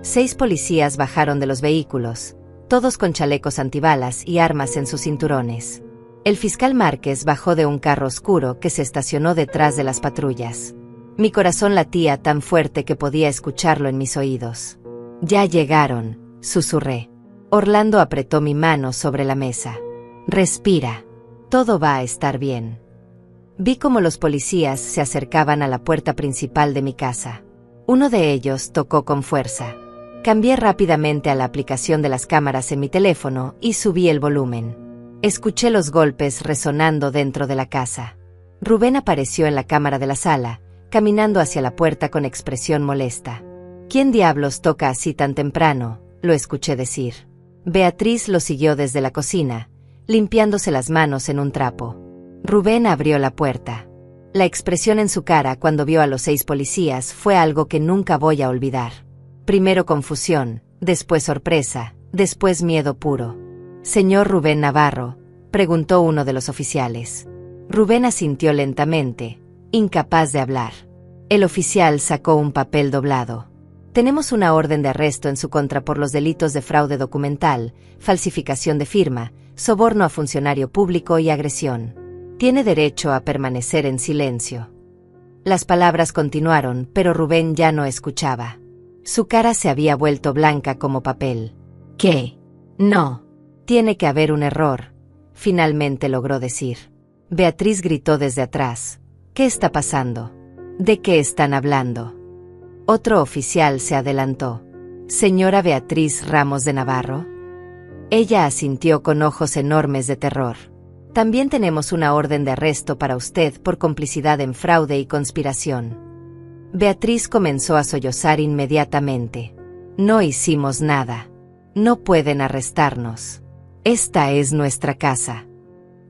6 policías bajaron de los vehículos, todos con chalecos antibalas y armas en sus cinturones. El fiscal Márquez bajó de un carro oscuro que se estacionó detrás de las patrullas. Mi corazón latía tan fuerte que podía escucharlo en mis oídos. Ya llegaron, susurré. Orlando apretó mi mano sobre la mesa. Respira. Todo va a estar bien. Vi cómo los policías se acercaban a la puerta principal de mi casa. Uno de ellos tocó con fuerza. Cambié rápidamente a la aplicación de las cámaras en mi teléfono y subí el volumen. Escuché los golpes resonando dentro de la casa. Rubén apareció en la cámara de la sala, caminando hacia la puerta con expresión molesta. ¿Quién diablos toca así tan temprano?, lo escuché decir. Beatriz lo siguió desde la cocina, limpiándose las manos en un trapo. Rubén abrió la puerta. La expresión en su cara cuando vio a los 6 policías fue algo que nunca voy a olvidar. Primero confusión, después sorpresa, después miedo puro. «Señor Rubén Navarro», preguntó uno de los oficiales. Rubén asintió lentamente, incapaz de hablar. El oficial sacó un papel doblado. «Tenemos una orden de arresto en su contra por los delitos de fraude documental, falsificación de firma, soborno a funcionario público y agresión. Tiene derecho a permanecer en silencio». Las palabras continuaron, pero Rubén ya no escuchaba. Su cara se había vuelto blanca como papel. «¿Qué? No. Tiene que haber un error», finalmente logró decir. Beatriz gritó desde atrás. «¿Qué está pasando? ¿De qué están hablando?». Otro oficial se adelantó. «¿Señora Beatriz Ramos de Navarro?». Ella asintió con ojos enormes de terror. «También tenemos una orden de arresto para usted por complicidad en fraude y conspiración». Beatriz comenzó a sollozar inmediatamente. «No hicimos nada. No pueden arrestarnos. Esta es nuestra casa».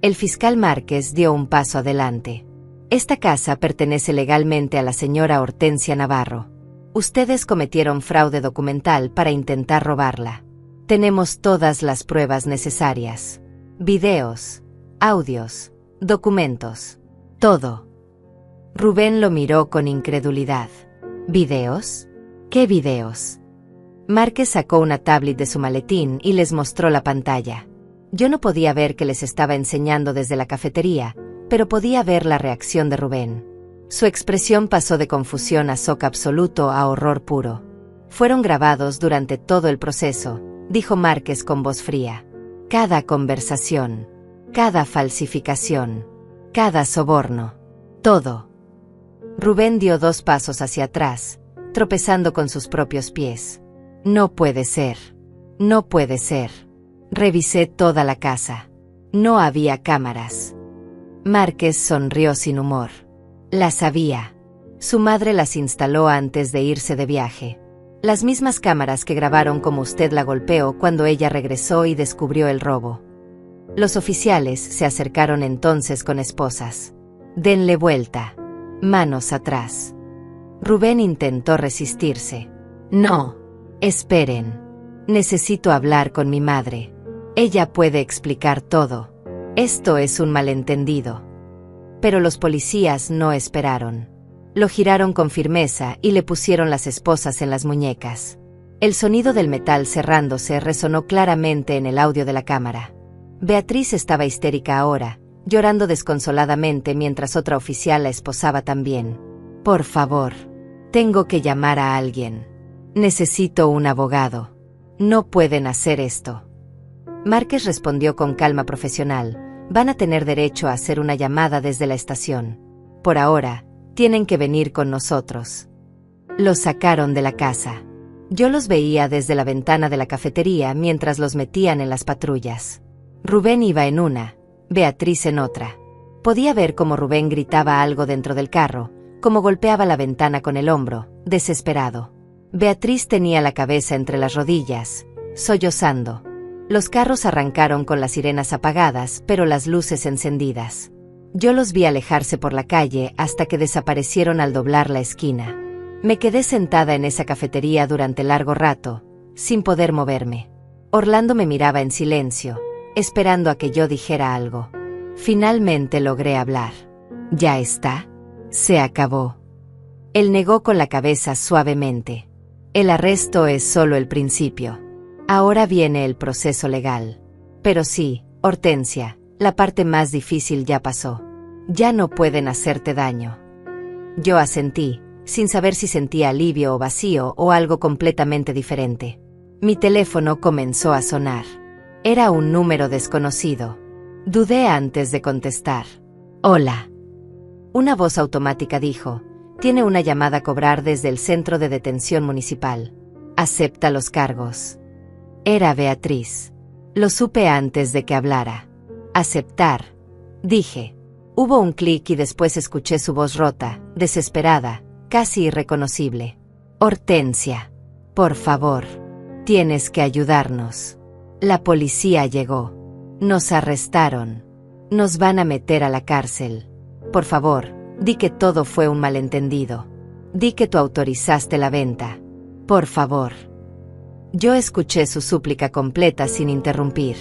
El fiscal Márquez dio un paso adelante. «Esta casa pertenece legalmente a la señora Hortensia Navarro. Ustedes cometieron fraude documental para intentar robarla. Tenemos todas las pruebas necesarias. Videos, audios, documentos, todo». Rubén lo miró con incredulidad. «¿Videos? ¿Qué videos?». Márquez sacó una tablet de su maletín y les mostró la pantalla. Yo no podía ver que les estaba enseñando desde la cafetería, pero podía ver la reacción de Rubén. Su expresión pasó de confusión a shock absoluto a horror puro. «Fueron grabados durante todo el proceso», dijo Márquez con voz fría. «Cada conversación, cada falsificación, cada soborno, todo». Rubén dio 2 pasos hacia atrás, tropezando con sus propios pies. «No puede ser. No puede ser. Revisé toda la casa. No había cámaras». Márquez sonrió sin humor. «Las había. Su madre las instaló antes de irse de viaje. Las mismas cámaras que grabaron cómo usted la golpeó cuando ella regresó y descubrió el robo». Los oficiales se acercaron entonces con esposas. «Denle vuelta. Manos atrás». Rubén intentó resistirse. «No. Esperen. Necesito hablar con mi madre. Ella puede explicar todo. Esto es un malentendido». Pero los policías no esperaron. Lo giraron con firmeza y le pusieron las esposas en las muñecas. El sonido del metal cerrándose resonó claramente en el audio de la cámara. Beatriz estaba histérica ahora, llorando desconsoladamente mientras otra oficial la esposaba también. «Por favor. Tengo que llamar a alguien. Necesito un abogado. No pueden hacer esto». Márquez respondió con calma profesional. «Van a tener derecho a hacer una llamada desde la estación. Por ahora, tienen que venir con nosotros». Los sacaron de la casa. Yo los veía desde la ventana de la cafetería mientras los metían en las patrullas. Rubén iba en una, Beatriz en otra. Podía ver cómo Rubén gritaba algo dentro del carro, cómo golpeaba la ventana con el hombro, desesperado. Beatriz tenía la cabeza entre las rodillas, sollozando. Los carros arrancaron con las sirenas apagadas, pero las luces encendidas. Yo los vi alejarse por la calle hasta que desaparecieron al doblar la esquina. Me quedé sentada en esa cafetería durante largo rato, sin poder moverme. Orlando me miraba en silencio, esperando a que yo dijera algo. Finalmente logré hablar. «¿Ya está? Se acabó». Él negó con la cabeza suavemente. «El arresto es solo el principio. Ahora viene el proceso legal. Pero sí, Hortensia, la parte más difícil ya pasó. Ya no pueden hacerte daño». Yo asentí, sin saber si sentía alivio o vacío o algo completamente diferente. Mi teléfono comenzó a sonar. Era un número desconocido. Dudé antes de contestar. «Hola». Una voz automática dijo: «Tiene una llamada a cobrar desde el centro de detención municipal. Acepta los cargos». Era Beatriz. Lo supe antes de que hablara. «Aceptar», dije. Hubo un clic y después escuché su voz rota, desesperada, casi irreconocible. «Hortensia». Por favor, tienes que ayudarnos. La policía llegó. Nos arrestaron. Nos van a meter a la cárcel. Por favor, di que todo fue un malentendido. Di que tú autorizaste la venta. Por favor. Yo escuché su súplica completa sin interrumpir.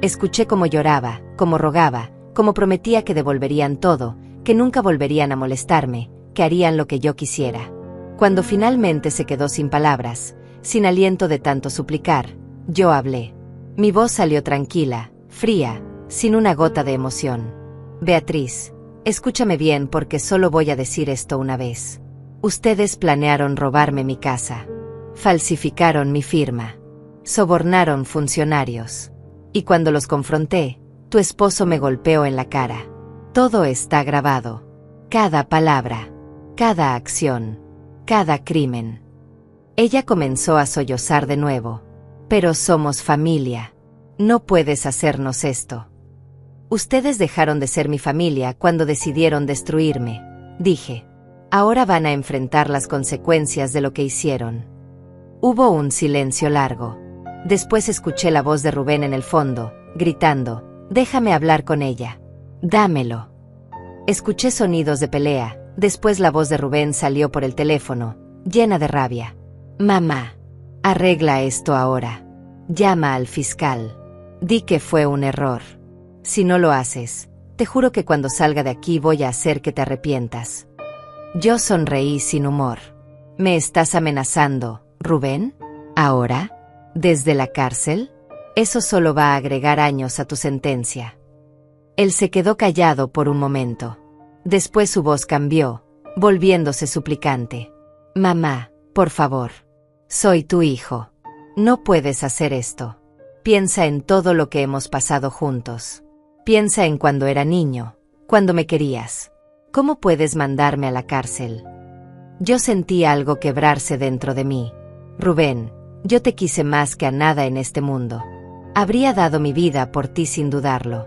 Escuché cómo lloraba, cómo rogaba, cómo prometía que devolverían todo, que nunca volverían a molestarme, que harían lo que yo quisiera. Cuando finalmente se quedó sin palabras, sin aliento de tanto suplicar, yo hablé. Mi voz salió tranquila, fría, sin una gota de emoción. Beatriz, escúchame bien porque solo voy a decir esto una vez. Ustedes planearon robarme mi casa. Falsificaron mi firma. Sobornaron funcionarios. Y cuando los confronté, tu esposo me golpeó en la cara. Todo está grabado. Cada palabra. Cada acción. Cada crimen. Ella comenzó a sollozar de nuevo. Pero somos familia. No puedes hacernos esto. Ustedes dejaron de ser mi familia cuando decidieron destruirme, dije. Ahora van a enfrentar las consecuencias de lo que hicieron. Hubo un silencio largo. Después escuché la voz de Rubén en el fondo, gritando, déjame hablar con ella. Dámelo. Escuché sonidos de pelea, después la voz de Rubén salió por el teléfono, llena de rabia. Mamá, arregla esto ahora. Llama al fiscal. Di que fue un error. Si no lo haces, te juro que cuando salga de aquí voy a hacer que te arrepientas. Yo sonreí sin humor. ¿Me estás amenazando, Rubén? ¿Ahora? ¿Desde la cárcel? Eso solo va a agregar años a tu sentencia. Él se quedó callado por un momento. Después su voz cambió, volviéndose suplicante. Mamá, por favor. Soy tu hijo. No puedes hacer esto. Piensa en todo lo que hemos pasado juntos. Piensa en cuando era niño, cuando me querías. ¿Cómo puedes mandarme a la cárcel? Yo sentí algo quebrarse dentro de mí. Rubén, yo te quise más que a nada en este mundo. Habría dado mi vida por ti sin dudarlo.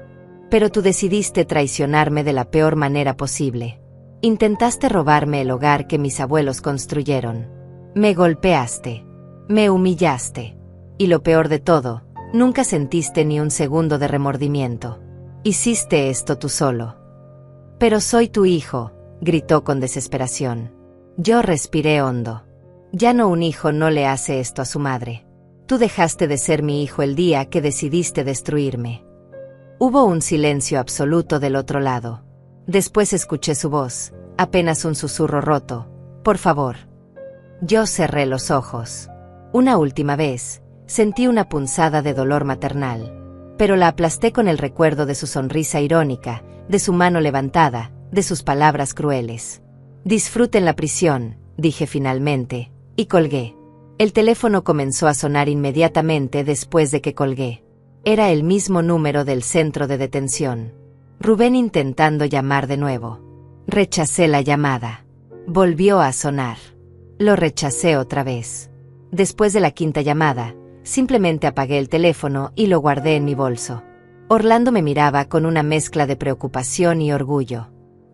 Pero tú decidiste traicionarme de la peor manera posible. Intentaste robarme el hogar que mis abuelos construyeron. Me golpeaste. Me humillaste. Y lo peor de todo, nunca sentiste ni un segundo de remordimiento. Hiciste esto tú solo. Pero soy tu hijo, gritó con desesperación. Yo respiré hondo. Ya no, un hijo no le hace esto a su madre. Tú dejaste de ser mi hijo el día que decidiste destruirme. Hubo un silencio absoluto del otro lado. Después escuché su voz, apenas un susurro roto. Por favor. Yo cerré los ojos. Una última vez, sentí una punzada de dolor maternal. Pero la aplasté con el recuerdo de su sonrisa irónica, de su mano levantada, de sus palabras crueles. Disfruten la prisión, dije finalmente, y colgué. El teléfono comenzó a sonar inmediatamente después de que colgué. Era el mismo número del centro de detención. Rubén intentando llamar de nuevo. Rechacé la llamada. Volvió a sonar. Lo rechacé otra vez. Después de la quinta llamada, simplemente apagué el teléfono y lo guardé en mi bolso. Orlando me miraba con una mezcla de preocupación y orgullo.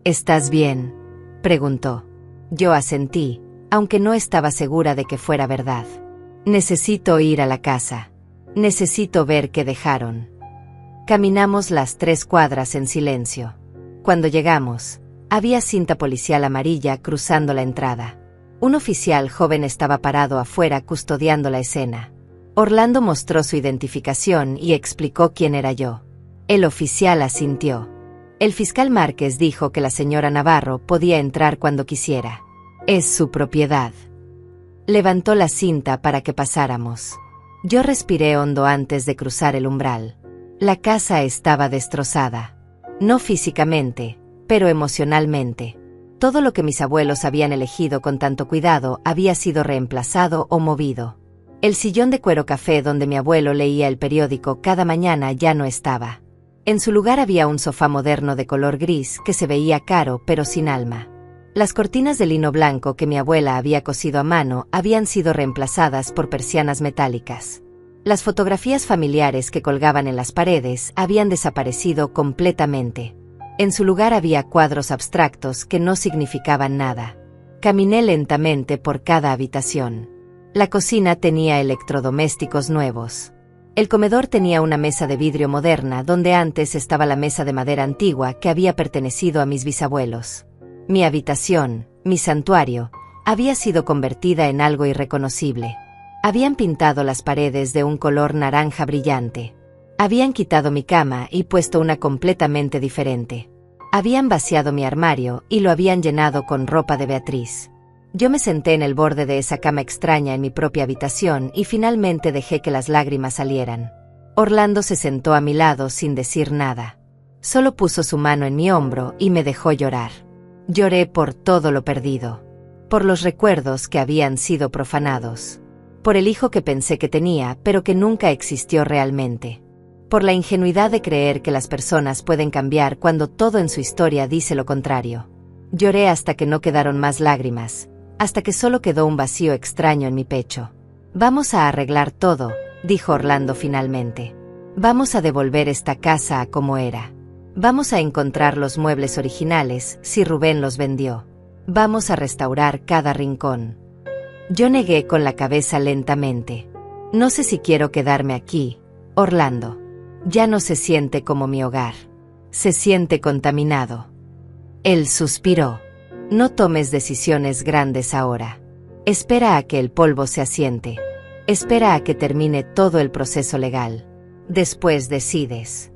¿Estás bien?, preguntó. Yo asentí, aunque no estaba segura de que fuera verdad. Necesito ir a la casa. Necesito ver qué dejaron. Caminamos las 3 cuadras en silencio. Cuando llegamos, había cinta policial amarilla cruzando la entrada. Un oficial joven estaba parado afuera custodiando la escena. Orlando mostró su identificación y explicó quién era yo. El oficial asintió. El fiscal Márquez dijo que la señora Navarro podía entrar cuando quisiera. Es su propiedad. Levantó la cinta para que pasáramos. Yo respiré hondo antes de cruzar el umbral. La casa estaba destrozada. No físicamente, pero emocionalmente. Todo lo que mis abuelos habían elegido con tanto cuidado había sido reemplazado o movido. El sillón de cuero café donde mi abuelo leía el periódico cada mañana ya no estaba. En su lugar había un sofá moderno de color gris que se veía caro pero sin alma. Las cortinas de lino blanco que mi abuela había cosido a mano habían sido reemplazadas por persianas metálicas. Las fotografías familiares que colgaban en las paredes habían desaparecido completamente. En su lugar había cuadros abstractos que no significaban nada. Caminé lentamente por cada habitación. La cocina tenía electrodomésticos nuevos. El comedor tenía una mesa de vidrio moderna donde antes estaba la mesa de madera antigua que había pertenecido a mis bisabuelos. Mi habitación, mi santuario, había sido convertida en algo irreconocible. Habían pintado las paredes de un color naranja brillante. Habían quitado mi cama y puesto una completamente diferente. Habían vaciado mi armario y lo habían llenado con ropa de Beatriz. Yo me senté en el borde de esa cama extraña en mi propia habitación y finalmente dejé que las lágrimas salieran. Orlando se sentó a mi lado sin decir nada. Solo puso su mano en mi hombro y me dejó llorar. Lloré por todo lo perdido. Por los recuerdos que habían sido profanados. Por el hijo que pensé que tenía, pero que nunca existió realmente. Por la ingenuidad de creer que las personas pueden cambiar cuando todo en su historia dice lo contrario. Lloré hasta que no quedaron más lágrimas, hasta que solo quedó un vacío extraño en mi pecho. Vamos a arreglar todo, dijo Orlando finalmente. Vamos a devolver esta casa a como era. Vamos a encontrar los muebles originales, si Rubén los vendió. Vamos a restaurar cada rincón. Yo negué con la cabeza lentamente. No sé si quiero quedarme aquí, Orlando. Ya no se siente como mi hogar. Se siente contaminado. Él suspiró. No tomes decisiones grandes ahora. Espera a que el polvo se asiente. Espera a que termine todo el proceso legal. Después decides.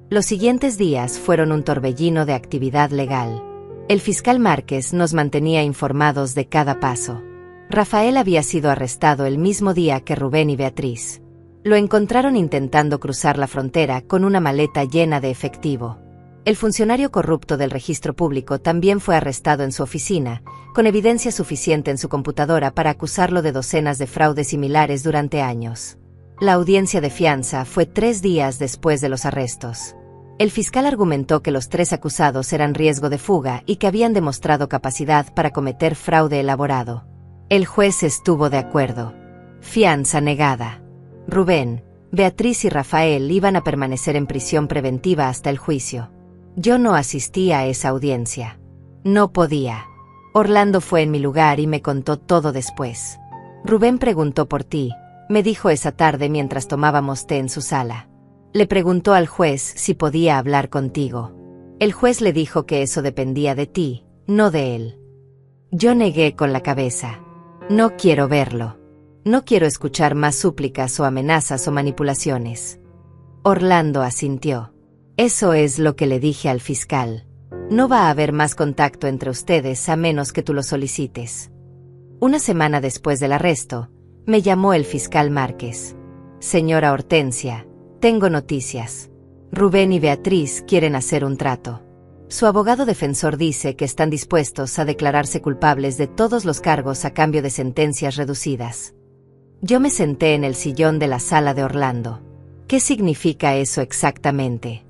Los siguientes días fueron un torbellino de actividad legal. El fiscal Márquez nos mantenía informados de cada paso. Rafael había sido arrestado el mismo día que Rubén y Beatriz. Lo encontraron intentando cruzar la frontera con una maleta llena de efectivo. El funcionario corrupto del registro público también fue arrestado en su oficina, con evidencia suficiente en su computadora para acusarlo de docenas de fraudes similares durante años. La audiencia de fianza fue 3 días después de los arrestos. El fiscal argumentó que los 3 acusados eran riesgo de fuga y que habían demostrado capacidad para cometer fraude elaborado. El juez estuvo de acuerdo. Fianza negada. Rubén, Beatriz y Rafael iban a permanecer en prisión preventiva hasta el juicio. Yo no asistí a esa audiencia. No podía. Orlando fue en mi lugar y me contó todo después. Rubén preguntó por ti, me dijo esa tarde mientras tomábamos té en su sala. Le preguntó al juez si podía hablar contigo. El juez le dijo que eso dependía de ti, no de él. Yo negué con la cabeza. No quiero verlo. No quiero escuchar más súplicas o amenazas o manipulaciones. Orlando asintió. Eso es lo que le dije al fiscal. No va a haber más contacto entre ustedes a menos que tú lo solicites. Una semana después del arresto, me llamó el fiscal Márquez. Señora Hortensia, tengo noticias. Rubén y Beatriz quieren hacer un trato. Su abogado defensor dice que están dispuestos a declararse culpables de todos los cargos a cambio de sentencias reducidas. Yo me senté en el sillón de la sala de Orlando. ¿Qué significa eso exactamente?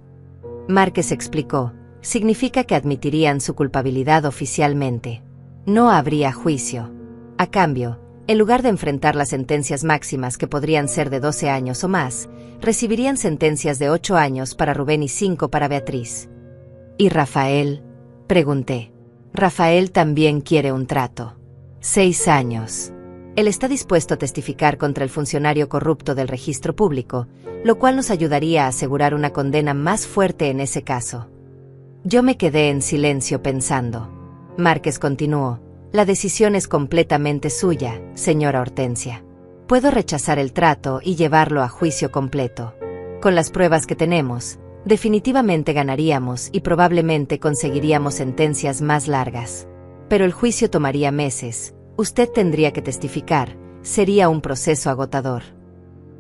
Márquez explicó, significa que admitirían su culpabilidad oficialmente. No habría juicio. A cambio, en lugar de enfrentar las sentencias máximas que podrían ser de 12 años o más, recibirían sentencias de 8 años para Rubén y 5 para Beatriz. ¿Y Rafael? Pregunté. Rafael también quiere un trato. 6 años. Él está dispuesto a testificar contra el funcionario corrupto del registro público, lo cual nos ayudaría a asegurar una condena más fuerte en ese caso. Yo me quedé en silencio pensando. Márquez continuó. La decisión es completamente suya, señora Hortensia. Puedo rechazar el trato y llevarlo a juicio completo. Con las pruebas que tenemos, definitivamente ganaríamos y probablemente conseguiríamos sentencias más largas. Pero el juicio tomaría meses. Usted tendría que testificar, sería un proceso agotador.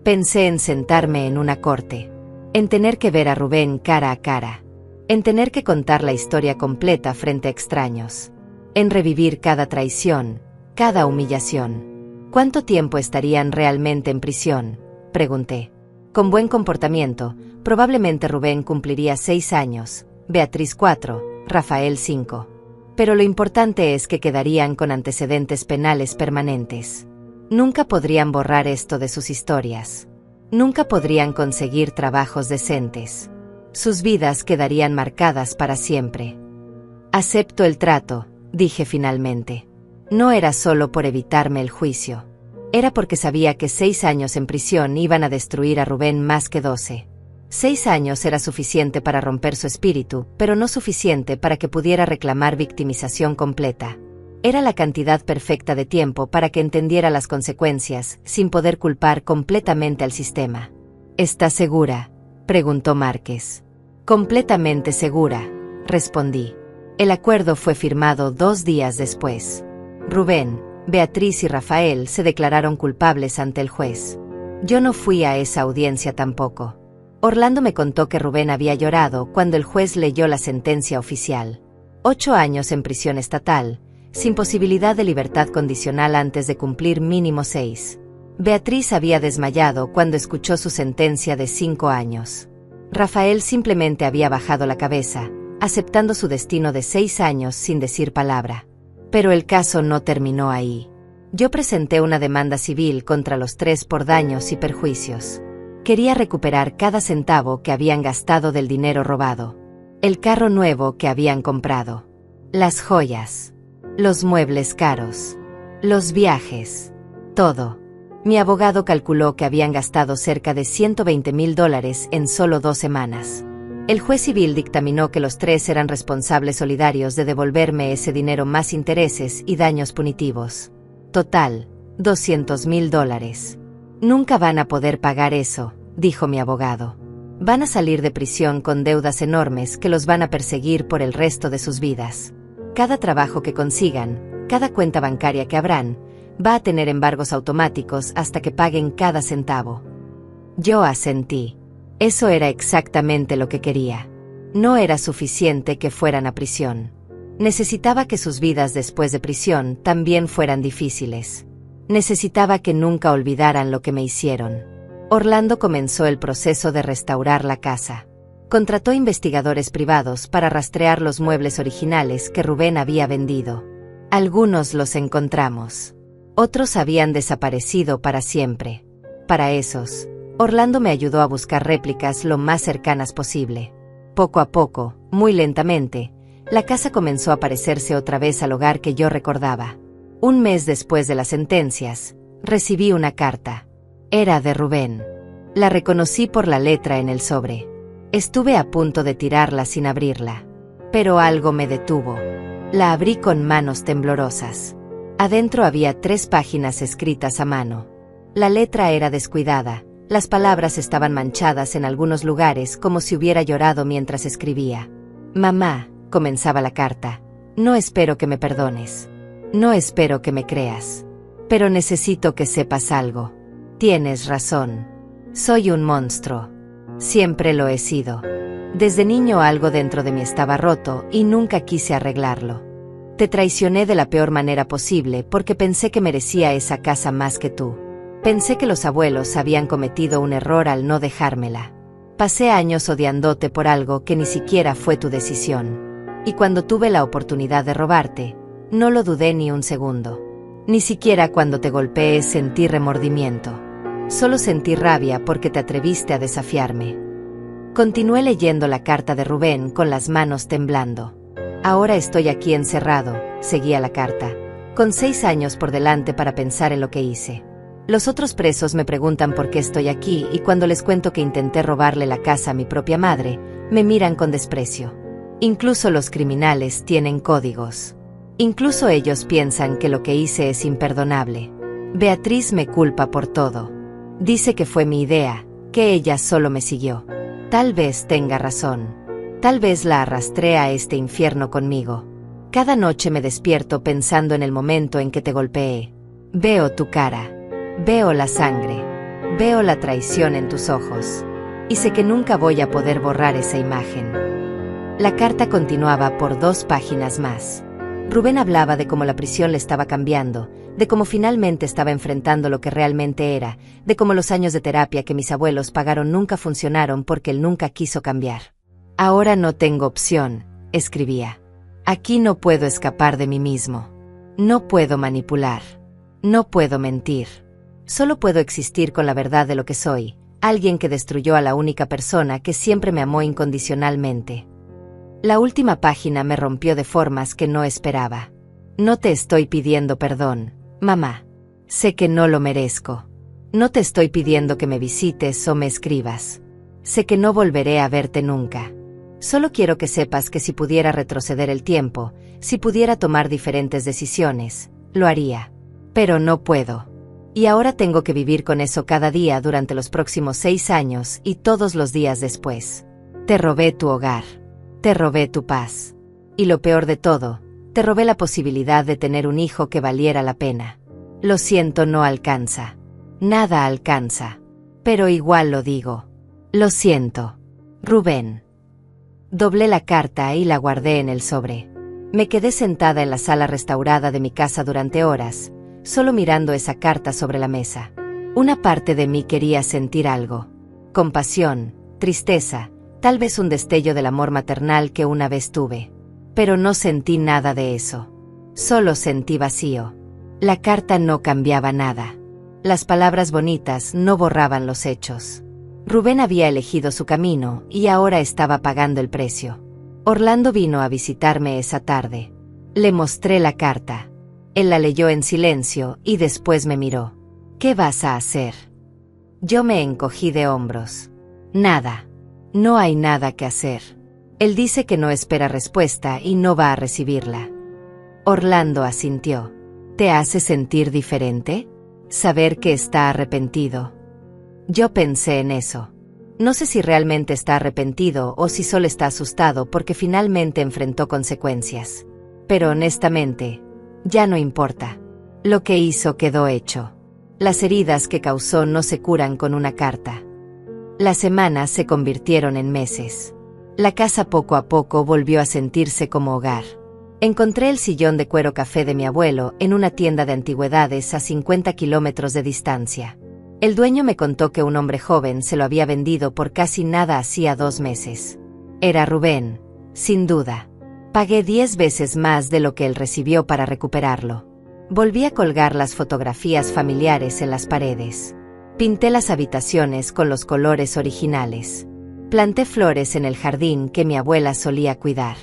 Pensé en sentarme en una corte, en tener que ver a Rubén cara a cara, en tener que contar la historia completa frente a extraños, en revivir cada traición, cada humillación. ¿Cuánto tiempo estarían realmente en prisión?, pregunté. Con buen comportamiento, probablemente Rubén cumpliría 6 años, Beatriz 4, Rafael 5. Pero lo importante es que quedarían con antecedentes penales permanentes. Nunca podrían borrar esto de sus historias. Nunca podrían conseguir trabajos decentes. Sus vidas quedarían marcadas para siempre. Acepto el trato, dije finalmente. No era solo por evitarme el juicio. Era porque sabía que 6 años en prisión iban a destruir a Rubén más que 12. 6 años era suficiente para romper su espíritu, pero no suficiente para que pudiera reclamar victimización completa. Era la cantidad perfecta de tiempo para que entendiera las consecuencias, sin poder culpar completamente al sistema. ¿Estás segura?, preguntó Márquez. Completamente segura, respondí. El acuerdo fue firmado 2 días después. Rubén, Beatriz y Rafael se declararon culpables ante el juez. Yo no fui a esa audiencia tampoco. Orlando me contó que Rubén había llorado cuando el juez leyó la sentencia oficial. 8 años en prisión estatal, sin posibilidad de libertad condicional antes de cumplir mínimo 6. Beatriz había desmayado cuando escuchó su sentencia de 5 años. Rafael simplemente había bajado la cabeza, aceptando su destino de 6 años sin decir palabra. Pero el caso no terminó ahí. Yo presenté una demanda civil contra los 3 por daños y perjuicios. Quería recuperar cada centavo que habían gastado del dinero robado. El carro nuevo que habían comprado. Las joyas. Los muebles caros. Los viajes. Todo. Mi abogado calculó que habían gastado cerca de $120,000 en solo 2 semanas. El juez civil dictaminó que los 3 eran responsables solidarios de devolverme ese dinero más intereses y daños punitivos. Total, $200,000. Nunca van a poder pagar eso, dijo mi abogado. Van a salir de prisión con deudas enormes que los van a perseguir por el resto de sus vidas. Cada trabajo que consigan, cada cuenta bancaria que abran, va a tener embargos automáticos hasta que paguen cada centavo. Yo asentí. Eso era exactamente lo que quería. No era suficiente que fueran a prisión. Necesitaba que sus vidas después de prisión también fueran difíciles. Necesitaba que nunca olvidaran lo que me hicieron. Orlando comenzó el proceso de restaurar la casa. Contrató investigadores privados para rastrear los muebles originales que Rubén había vendido. Algunos los encontramos. Otros habían desaparecido para siempre. Para esos, Orlando me ayudó a buscar réplicas lo más cercanas posible. Poco a poco, muy lentamente, la casa comenzó a parecerse otra vez al hogar que yo recordaba. Un mes después de las sentencias, recibí una carta. Era de Rubén. La reconocí por la letra en el sobre. Estuve a punto de tirarla sin abrirla. Pero algo me detuvo. La abrí con manos temblorosas. Adentro había 3 páginas escritas a mano. La letra era descuidada, las palabras estaban manchadas en algunos lugares como si hubiera llorado mientras escribía. Mamá, comenzaba la carta, no espero que me perdones. No espero que me creas. Pero necesito que sepas algo. Tienes razón. Soy un monstruo. Siempre lo he sido. Desde niño algo dentro de mí estaba roto y nunca quise arreglarlo. Te traicioné de la peor manera posible porque pensé que merecía esa casa más que tú. Pensé que los abuelos habían cometido un error al no dejármela. Pasé años odiándote por algo que ni siquiera fue tu decisión. Y cuando tuve la oportunidad de robarte, no lo dudé ni un segundo. Ni siquiera cuando te golpeé sentí remordimiento. Solo sentí rabia porque te atreviste a desafiarme. Continué leyendo la carta de Rubén con las manos temblando. Ahora estoy aquí encerrado, seguía la carta, con 6 años por delante para pensar en lo que hice. Los otros presos me preguntan por qué estoy aquí y cuando les cuento que intenté robarle la casa a mi propia madre, me miran con desprecio. Incluso los criminales tienen códigos. Incluso ellos piensan que lo que hice es imperdonable. Beatriz me culpa por todo. Dice que fue mi idea, que ella solo me siguió. Tal vez tenga razón. Tal vez la arrastré a este infierno conmigo. Cada noche me despierto pensando en el momento en que te golpeé. Veo tu cara. Veo la sangre. Veo la traición en tus ojos. Y sé que nunca voy a poder borrar esa imagen. La carta continuaba por 2 páginas más. Rubén hablaba de cómo la prisión le estaba cambiando, de cómo finalmente estaba enfrentando lo que realmente era, de cómo los años de terapia que mis abuelos pagaron nunca funcionaron porque él nunca quiso cambiar. Ahora no tengo opción, escribía. Aquí no puedo escapar de mí mismo. No puedo manipular. No puedo mentir. Solo puedo existir con la verdad de lo que soy, alguien que destruyó a la única persona que siempre me amó incondicionalmente. La última página me rompió de formas que no esperaba. No te estoy pidiendo perdón, mamá. Sé que no lo merezco. No te estoy pidiendo que me visites o me escribas. Sé que no volveré a verte nunca. Solo quiero que sepas que si pudiera retroceder el tiempo, si pudiera tomar diferentes decisiones, lo haría. Pero no puedo. Y ahora tengo que vivir con eso cada día durante los próximos 6 años y todos los días después. Te robé tu hogar. Te robé tu paz. Y lo peor de todo, te robé la posibilidad de tener un hijo que valiera la pena. Lo siento, no alcanza. Nada alcanza. Pero igual lo digo. Lo siento. Rubén. Doblé la carta y la guardé en el sobre. Me quedé sentada en la sala restaurada de mi casa durante horas, solo mirando esa carta sobre la mesa. Una parte de mí quería sentir algo. Compasión, tristeza, tal vez un destello del amor maternal que una vez tuve. Pero no sentí nada de eso. Solo sentí vacío. La carta no cambiaba nada. Las palabras bonitas no borraban los hechos. Rubén había elegido su camino y ahora estaba pagando el precio. Orlando vino a visitarme esa tarde. Le mostré la carta. Él la leyó en silencio y después me miró. ¿Qué vas a hacer? Yo me encogí de hombros. Nada. No hay nada que hacer. Él dice que no espera respuesta y no va a recibirla. Orlando asintió. ¿Te hace sentir diferente? Saber que está arrepentido. Yo pensé en eso. No sé si realmente está arrepentido o si solo está asustado porque finalmente enfrentó consecuencias. Pero honestamente, ya no importa. Lo que hizo quedó hecho. Las heridas que causó no se curan con una carta. Las semanas se convirtieron en meses. La casa poco a poco volvió a sentirse como hogar. Encontré el sillón de cuero café de mi abuelo en una tienda de antigüedades a 50 kilómetros de distancia. El dueño me contó que un hombre joven se lo había vendido por casi nada hacía 2 meses. Era Rubén, sin duda. Pagué 10 veces más de lo que él recibió para recuperarlo. Volví a colgar las fotografías familiares en las paredes. Pinté las habitaciones con los colores originales. Planté flores en el jardín que mi abuela solía cuidar.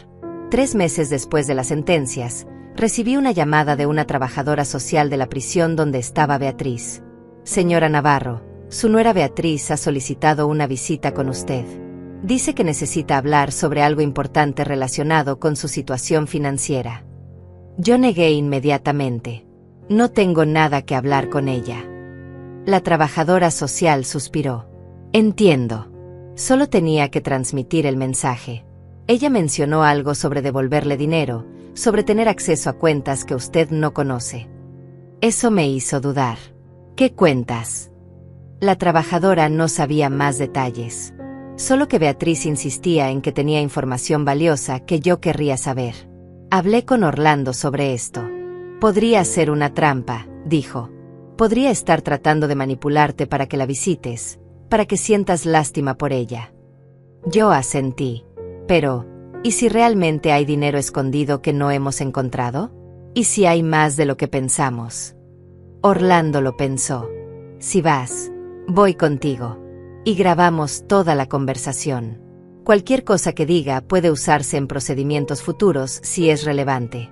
3 meses después de las sentencias, recibí una llamada de una trabajadora social de la prisión donde estaba Beatriz. Señora Navarro, su nuera Beatriz ha solicitado una visita con usted. Dice que necesita hablar sobre algo importante relacionado con su situación financiera. Yo negué inmediatamente. No tengo nada que hablar con ella. La trabajadora social suspiró. Entiendo. Solo tenía que transmitir el mensaje. Ella mencionó algo sobre devolverle dinero, sobre tener acceso a cuentas que usted no conoce. Eso me hizo dudar. ¿Qué cuentas? La trabajadora no sabía más detalles. Solo que Beatriz insistía en que tenía información valiosa que yo querría saber. Hablé con Orlando sobre esto. Podría ser una trampa, dijo. Podría estar tratando de manipularte para que la visites, para que sientas lástima por ella. Yo asentí. Pero, ¿y si realmente hay dinero escondido que no hemos encontrado? ¿Y si hay más de lo que pensamos? Orlando lo pensó. Si vas, voy contigo. Y grabamos toda la conversación. Cualquier cosa que diga puede usarse en procedimientos futuros si es relevante.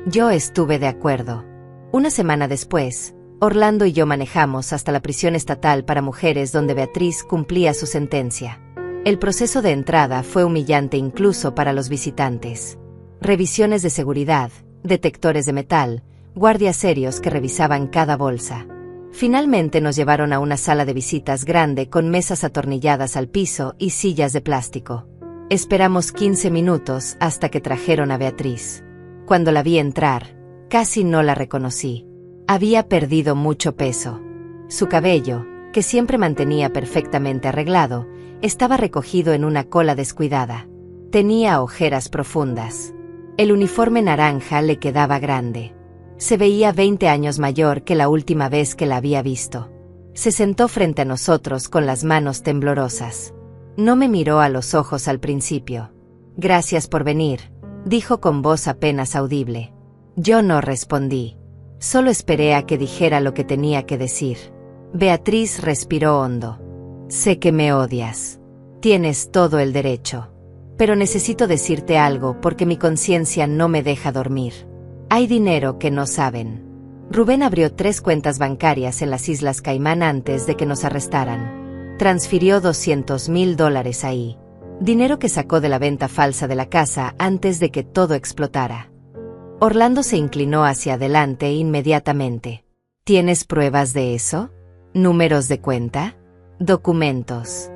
Yo estuve de acuerdo. Una semana después, Orlando y yo manejamos hasta la prisión estatal para mujeres donde Beatriz cumplía su sentencia. El proceso de entrada fue humillante incluso para los visitantes. Revisiones de seguridad, detectores de metal, guardias serios que revisaban cada bolsa. Finalmente nos llevaron a una sala de visitas grande con mesas atornilladas al piso y sillas de plástico. Esperamos 15 minutos hasta que trajeron a Beatriz. Cuando la vi entrar, casi no la reconocí. Había perdido mucho peso. Su cabello, que siempre mantenía perfectamente arreglado, estaba recogido en una cola descuidada. Tenía ojeras profundas. El uniforme naranja le quedaba grande. Se veía 20 años mayor que la última vez que la había visto. Se sentó frente a nosotros con las manos temblorosas. No me miró a los ojos al principio. Gracias por venir, dijo con voz apenas audible. Yo no respondí. Solo esperé a que dijera lo que tenía que decir. Beatriz respiró hondo. Sé que me odias. Tienes todo el derecho. Pero necesito decirte algo porque mi conciencia no me deja dormir. Hay dinero que no saben. Rubén abrió 3 cuentas bancarias en las Islas Caimán antes de que nos arrestaran. Transfirió $200,000 ahí. Dinero que sacó de la venta falsa de la casa antes de que todo explotara. Orlando se inclinó hacia adelante inmediatamente. ¿Tienes pruebas de eso? ¿Números de cuenta? ¿Documentos?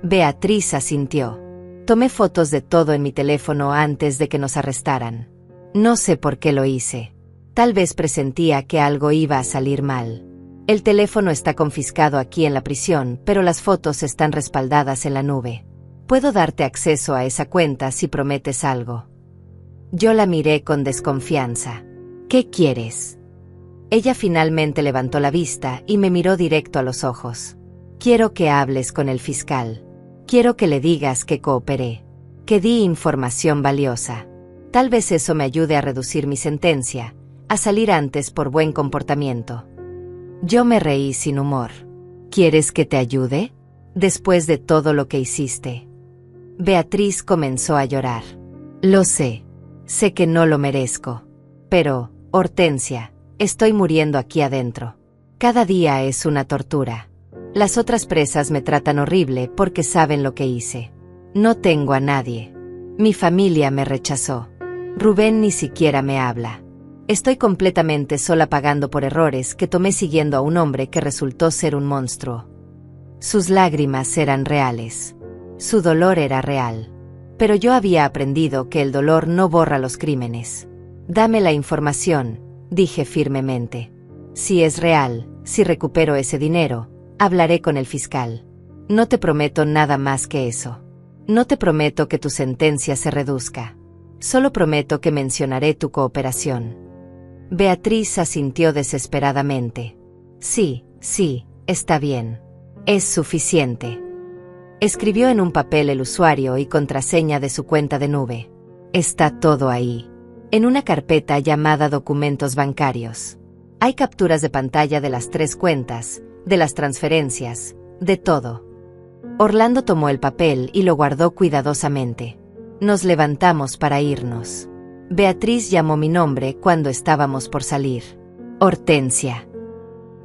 Beatriz asintió. Tomé fotos de todo en mi teléfono antes de que nos arrestaran. No sé por qué lo hice. Tal vez presentía que algo iba a salir mal. El teléfono está confiscado aquí en la prisión, pero las fotos están respaldadas en la nube. Puedo darte acceso a esa cuenta si prometes algo. Yo la miré con desconfianza. ¿Qué quieres? Ella finalmente levantó la vista y me miró directo a los ojos. Quiero que hables con el fiscal. Quiero que le digas que cooperé, que di información valiosa. Tal vez eso me ayude a reducir mi sentencia, a salir antes por buen comportamiento. Yo me reí sin humor. ¿Quieres que te ayude? Después de todo lo que hiciste. Beatriz comenzó a llorar. Lo sé. Sé que no lo merezco. Pero, Hortensia, estoy muriendo aquí adentro. Cada día es una tortura. Las otras presas me tratan horrible porque saben lo que hice. No tengo a nadie. Mi familia me rechazó. Rubén ni siquiera me habla. Estoy completamente sola pagando por errores que tomé siguiendo a un hombre que resultó ser un monstruo. Sus lágrimas eran reales. Su dolor era real. Pero yo había aprendido que el dolor no borra los crímenes. Dame la información, dije firmemente. Si es real, si recupero ese dinero, hablaré con el fiscal. No te prometo nada más que eso. No te prometo que tu sentencia se reduzca. Solo prometo que mencionaré tu cooperación. Beatriz asintió desesperadamente. Sí, está bien. Es suficiente. Escribió en un papel el usuario y contraseña de su cuenta de nube. Está todo ahí. En una carpeta llamada Documentos Bancarios. Hay capturas de pantalla de las 3 cuentas, de las transferencias, de todo. Orlando tomó el papel y lo guardó cuidadosamente. Nos levantamos para irnos. Beatriz llamó mi nombre cuando estábamos por salir. Hortensia.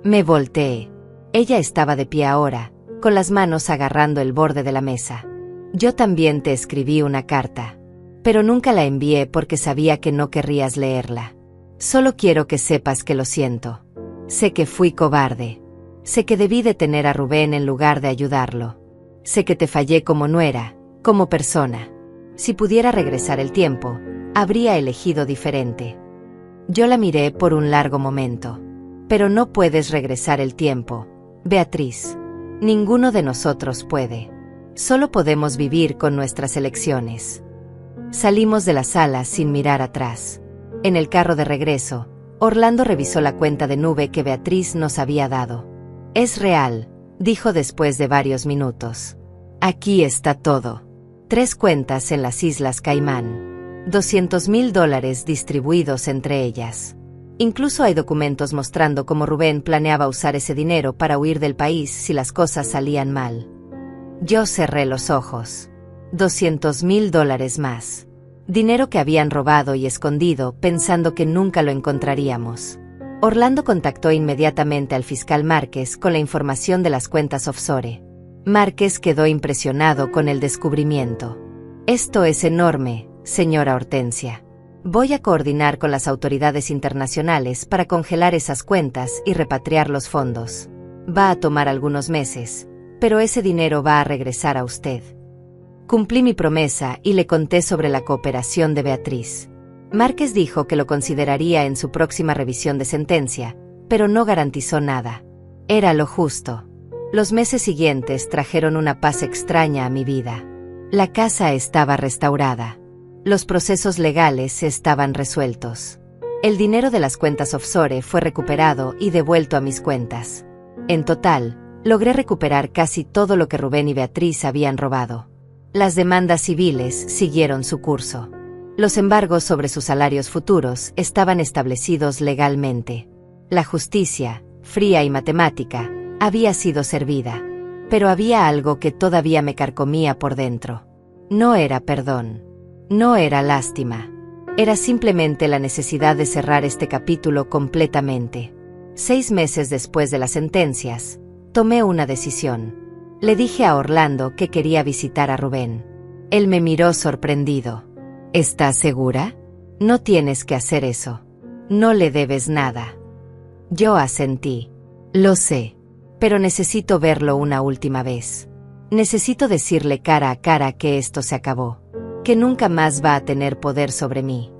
Me volteé. Ella estaba de pie ahora, con las manos agarrando el borde de la mesa. Yo también te escribí una carta, pero nunca la envié porque sabía que no querrías leerla. Solo quiero que sepas que lo siento. Sé que fui cobarde. Sé que debí detener a Rubén en lugar de ayudarlo. Sé que te fallé como nuera, como persona. Si pudiera regresar el tiempo, habría elegido diferente. Yo la miré por un largo momento. Pero no puedes regresar el tiempo, Beatriz. Ninguno de nosotros puede. Solo podemos vivir con nuestras elecciones. Salimos de la sala sin mirar atrás. En el carro de regreso, Orlando revisó la cuenta de nube que Beatriz nos había dado. Es real, dijo después de varios minutos. Aquí está todo. 3 cuentas en las Islas Caimán. $200,000 distribuidos entre ellas. Incluso hay documentos mostrando cómo Rubén planeaba usar ese dinero para huir del país si las cosas salían mal. Yo cerré los ojos. $200,000 más. Dinero que habían robado y escondido pensando que nunca lo encontraríamos. Orlando contactó inmediatamente al fiscal Márquez con la información de las cuentas offshore. Márquez quedó impresionado con el descubrimiento. Esto es enorme, señora Hortensia. Voy a coordinar con las autoridades internacionales para congelar esas cuentas y repatriar los fondos. Va a tomar algunos meses, pero ese dinero va a regresar a usted. Cumplí mi promesa y le conté sobre la cooperación de Beatriz. Márquez dijo que lo consideraría en su próxima revisión de sentencia, pero no garantizó nada. Era lo justo. Los meses siguientes trajeron una paz extraña a mi vida. La casa estaba restaurada. Los procesos legales estaban resueltos. El dinero de las cuentas offshore fue recuperado y devuelto a mis cuentas. En total, logré recuperar casi todo lo que Rubén y Beatriz habían robado. Las demandas civiles siguieron su curso. Los embargos sobre sus salarios futuros estaban establecidos legalmente. La justicia, fría y matemática, había sido servida. Pero había algo que todavía me carcomía por dentro. No era perdón. No era lástima. Era simplemente la necesidad de cerrar este capítulo completamente. 6 meses después de las sentencias, tomé una decisión. Le dije a Orlando que quería visitar a Rubén. Él me miró sorprendido. ¿Estás segura? No tienes que hacer eso. No le debes nada. Yo asentí. Lo sé, pero necesito verlo una última vez. Necesito decirle cara a cara que esto se acabó, que nunca más va a tener poder sobre mí.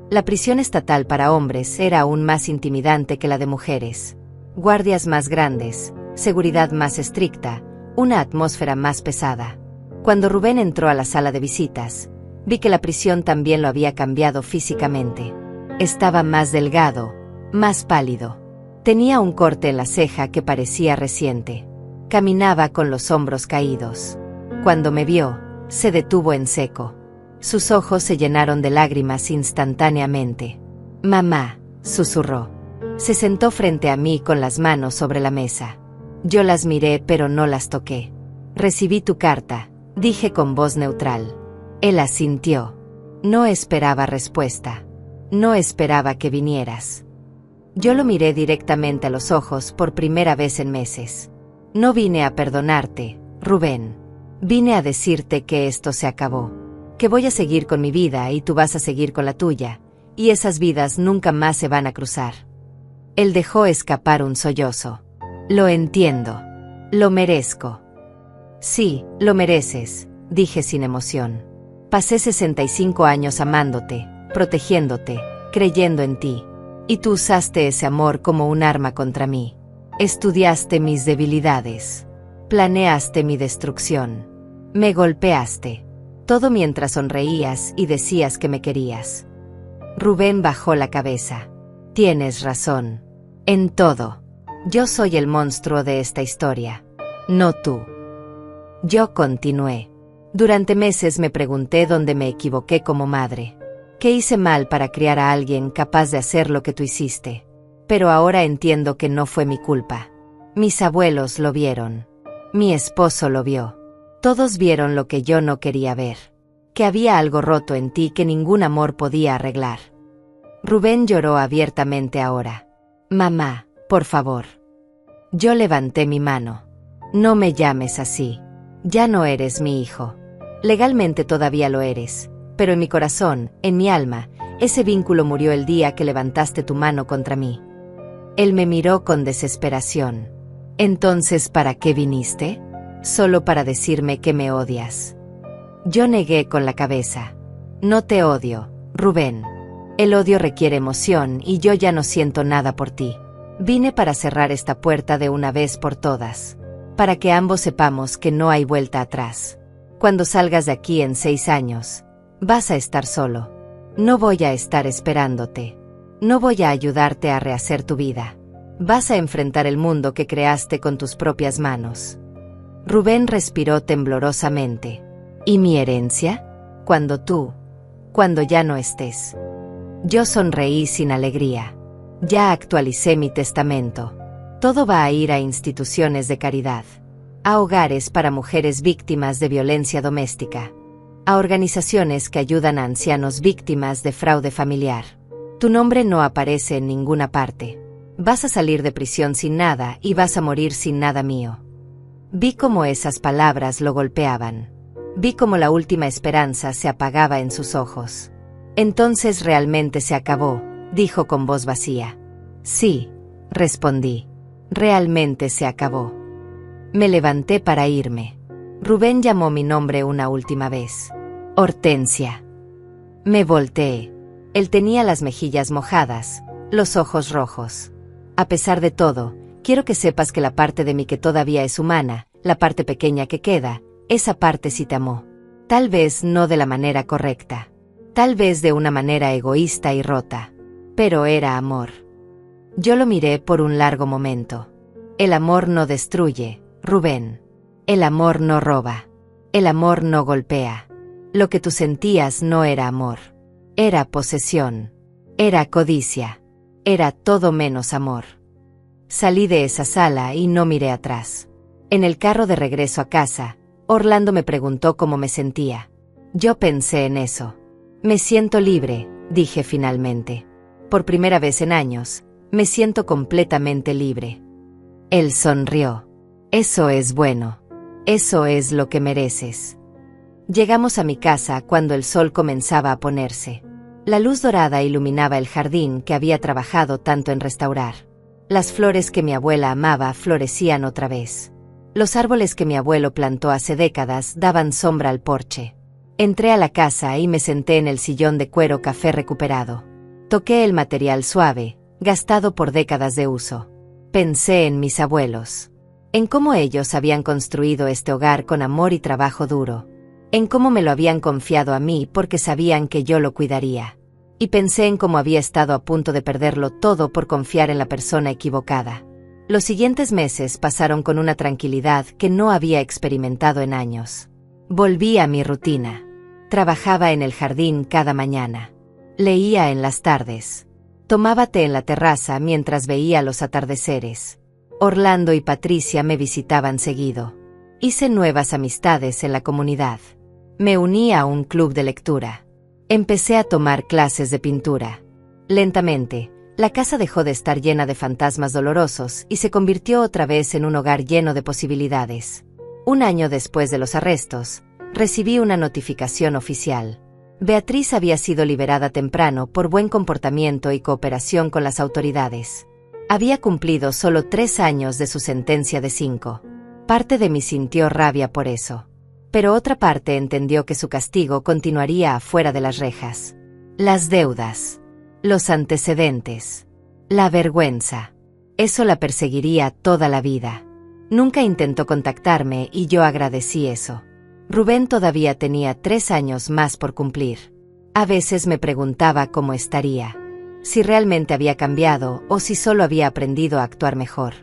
La prisión estatal para hombres era aún más intimidante que la de mujeres. Guardias más grandes, seguridad más estricta, una atmósfera más pesada. Cuando Rubén entró a la sala de visitas, vi que la prisión también lo había cambiado físicamente. Estaba más delgado, más pálido. Tenía un corte en la ceja que parecía reciente. Caminaba con los hombros caídos. Cuando me vio, se detuvo en seco. Sus ojos se llenaron de lágrimas instantáneamente. «Mamá», susurró. Se sentó frente a mí con las manos sobre la mesa. Yo las miré pero no las toqué. «Recibí tu carta», dije con voz neutral. Él asintió. No esperaba respuesta. No esperaba que vinieras. Yo lo miré directamente a los ojos por primera vez en meses. No vine a perdonarte, Rubén. Vine a decirte que esto se acabó. Que voy a seguir con mi vida y tú vas a seguir con la tuya, y esas vidas nunca más se van a cruzar. Él dejó escapar un sollozo. Lo entiendo. Lo merezco. Sí, lo mereces, dije sin emoción. Pasé 65 años amándote, protegiéndote, creyendo en ti. Y tú usaste ese amor como un arma contra mí. Estudiaste mis debilidades. Planeaste mi destrucción. Me golpeaste. Todo mientras sonreías y decías que me querías. Rubén bajó la cabeza. Tienes razón. En todo. Yo soy el monstruo de esta historia. No tú. Yo continué. Durante meses me pregunté dónde me equivoqué como madre. ¿Qué hice mal para criar a alguien capaz de hacer lo que tú hiciste? Pero ahora entiendo que no fue mi culpa. Mis abuelos lo vieron. Mi esposo lo vio. Todos vieron lo que yo no quería ver. Que había algo roto en ti que ningún amor podía arreglar. Rubén lloró abiertamente ahora. Mamá, por favor. Yo levanté mi mano. No me llames así. Ya no eres mi hijo. Legalmente todavía lo eres. Pero en mi corazón, en mi alma, ese vínculo murió el día que levantaste tu mano contra mí. Él me miró con desesperación. Entonces, ¿para qué viniste? Solo para decirme que me odias. Yo negué con la cabeza. No te odio, Rubén. El odio requiere emoción y yo ya no siento nada por ti. Vine para cerrar esta puerta de una vez por todas. Para que ambos sepamos que no hay vuelta atrás. Cuando salgas de aquí en 6 años, vas a estar solo. No voy a estar esperándote. No voy a ayudarte a rehacer tu vida. Vas a enfrentar el mundo que creaste con tus propias manos. Rubén respiró temblorosamente. ¿Y mi herencia? Cuando ya no estés. Yo sonreí sin alegría. Ya actualicé mi testamento. Todo va a ir a instituciones de caridad. A hogares para mujeres víctimas de violencia doméstica. A organizaciones que ayudan a ancianos víctimas de fraude familiar. Tu nombre no aparece en ninguna parte. Vas a salir de prisión sin nada y vas a morir sin nada mío. Vi cómo esas palabras lo golpeaban. Vi cómo la última esperanza se apagaba en sus ojos. Entonces realmente se acabó, dijo con voz vacía. Sí, respondí. Realmente se acabó. Me levanté para irme. Rubén llamó mi nombre una última vez. Hortensia. Me volteé. Él tenía las mejillas mojadas, los ojos rojos. A pesar de todo, quiero que sepas que la parte de mí que todavía es humana, la parte pequeña que queda, esa parte sí te amó. Tal vez no de la manera correcta. Tal vez de una manera egoísta y rota. Pero era amor. Yo lo miré por un largo momento. El amor no destruye, Rubén. El amor no roba. El amor no golpea. Lo que tú sentías no era amor. Era posesión. Era codicia. Era todo menos amor. Salí de esa sala y no miré atrás. En el carro de regreso a casa, Orlando me preguntó cómo me sentía. Yo pensé en eso. Me siento libre, dije finalmente. Por primera vez en años, me siento completamente libre. Él sonrió. Eso es bueno. Eso es lo que mereces. Llegamos a mi casa cuando el sol comenzaba a ponerse. La luz dorada iluminaba el jardín que había trabajado tanto en restaurar. Las flores que mi abuela amaba florecían otra vez. Los árboles que mi abuelo plantó hace décadas daban sombra al porche. Entré a la casa y me senté en el sillón de cuero café recuperado. Toqué el material suave, gastado por décadas de uso. Pensé en mis abuelos. En cómo ellos habían construido este hogar con amor y trabajo duro. En cómo me lo habían confiado a mí porque sabían que yo lo cuidaría. Y pensé en cómo había estado a punto de perderlo todo por confiar en la persona equivocada. Los siguientes meses pasaron con una tranquilidad que no había experimentado en años. Volví a mi rutina. Trabajaba en el jardín cada mañana. Leía en las tardes. Tomaba té en la terraza mientras veía los atardeceres. Orlando y Patricia me visitaban seguido. Hice nuevas amistades en la comunidad. Me uní a un club de lectura. Empecé a tomar clases de pintura. Lentamente, la casa dejó de estar llena de fantasmas dolorosos y se convirtió otra vez en un hogar lleno de posibilidades. Un año después de los arrestos, recibí una notificación oficial. Beatriz había sido liberada temprano por buen comportamiento y cooperación con las autoridades. Había cumplido solo 3 años de su sentencia de 5. Parte de mí sintió rabia por eso. Pero otra parte entendió que su castigo continuaría afuera de las rejas. Las deudas. Los antecedentes. La vergüenza. Eso la perseguiría toda la vida. Nunca intentó contactarme y yo agradecí eso. Rubén todavía tenía 3 años más por cumplir. A veces me preguntaba cómo estaría. Si realmente había cambiado o si solo había aprendido a actuar mejor.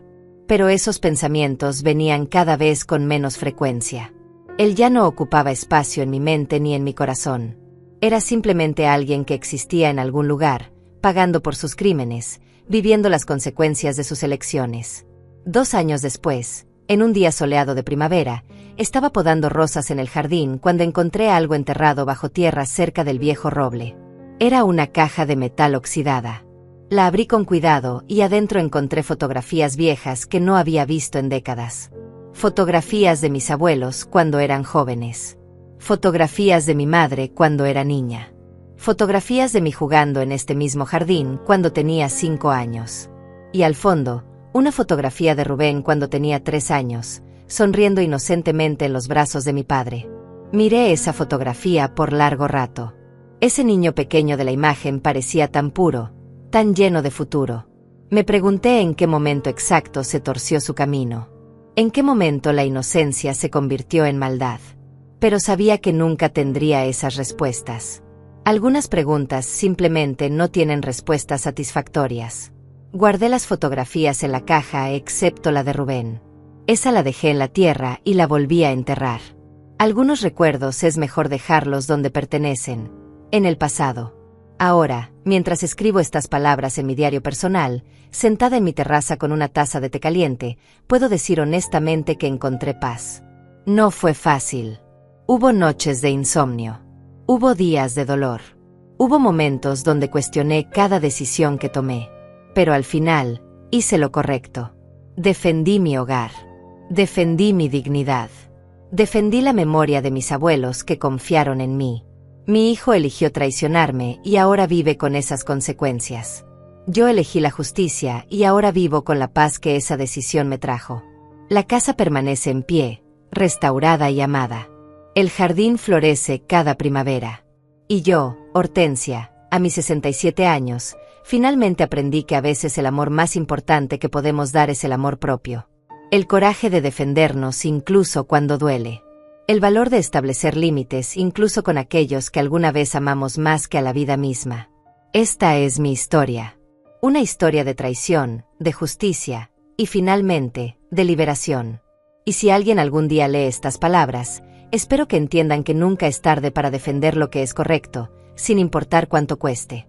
Pero esos pensamientos venían cada vez con menos frecuencia. Él ya no ocupaba espacio en mi mente ni en mi corazón. Era simplemente alguien que existía en algún lugar, pagando por sus crímenes, viviendo las consecuencias de sus elecciones. 2 años después, en un día soleado de primavera, estaba podando rosas en el jardín cuando encontré algo enterrado bajo tierra cerca del viejo roble. Era una caja de metal oxidada. La abrí con cuidado y adentro encontré fotografías viejas que no había visto en décadas. Fotografías de mis abuelos cuando eran jóvenes. Fotografías de mi madre cuando era niña. Fotografías de mí jugando en este mismo jardín cuando tenía 5 años. Y al fondo, una fotografía de Rubén cuando tenía 3 años, sonriendo inocentemente en los brazos de mi padre. Miré esa fotografía por largo rato. Ese niño pequeño de la imagen parecía tan puro, tan lleno de futuro. Me pregunté en qué momento exacto se torció su camino. En qué momento la inocencia se convirtió en maldad. Pero sabía que nunca tendría esas respuestas. Algunas preguntas simplemente no tienen respuestas satisfactorias. Guardé las fotografías en la caja excepto la de Rubén. Esa la dejé en la tierra y la volví a enterrar. Algunos recuerdos es mejor dejarlos donde pertenecen, en el pasado. Ahora, mientras escribo estas palabras en mi diario personal, sentada en mi terraza con una taza de té caliente, puedo decir honestamente que encontré paz. No fue fácil. Hubo noches de insomnio. Hubo días de dolor. Hubo momentos donde cuestioné cada decisión que tomé. Pero al final, hice lo correcto. Defendí mi hogar. Defendí mi dignidad. Defendí la memoria de mis abuelos que confiaron en mí. Mi hijo eligió traicionarme y ahora vive con esas consecuencias. Yo elegí la justicia y ahora vivo con la paz que esa decisión me trajo. La casa permanece en pie, restaurada y amada. El jardín florece cada primavera. Y yo, Hortensia, a mis 67 años, finalmente aprendí que a veces el amor más importante que podemos dar es el amor propio. El coraje de defendernos incluso cuando duele. El valor de establecer límites incluso con aquellos que alguna vez amamos más que a la vida misma. Esta es mi historia. Una historia de traición, de justicia, y finalmente, de liberación. Y si alguien algún día lee estas palabras, espero que entiendan que nunca es tarde para defender lo que es correcto, sin importar cuánto cueste.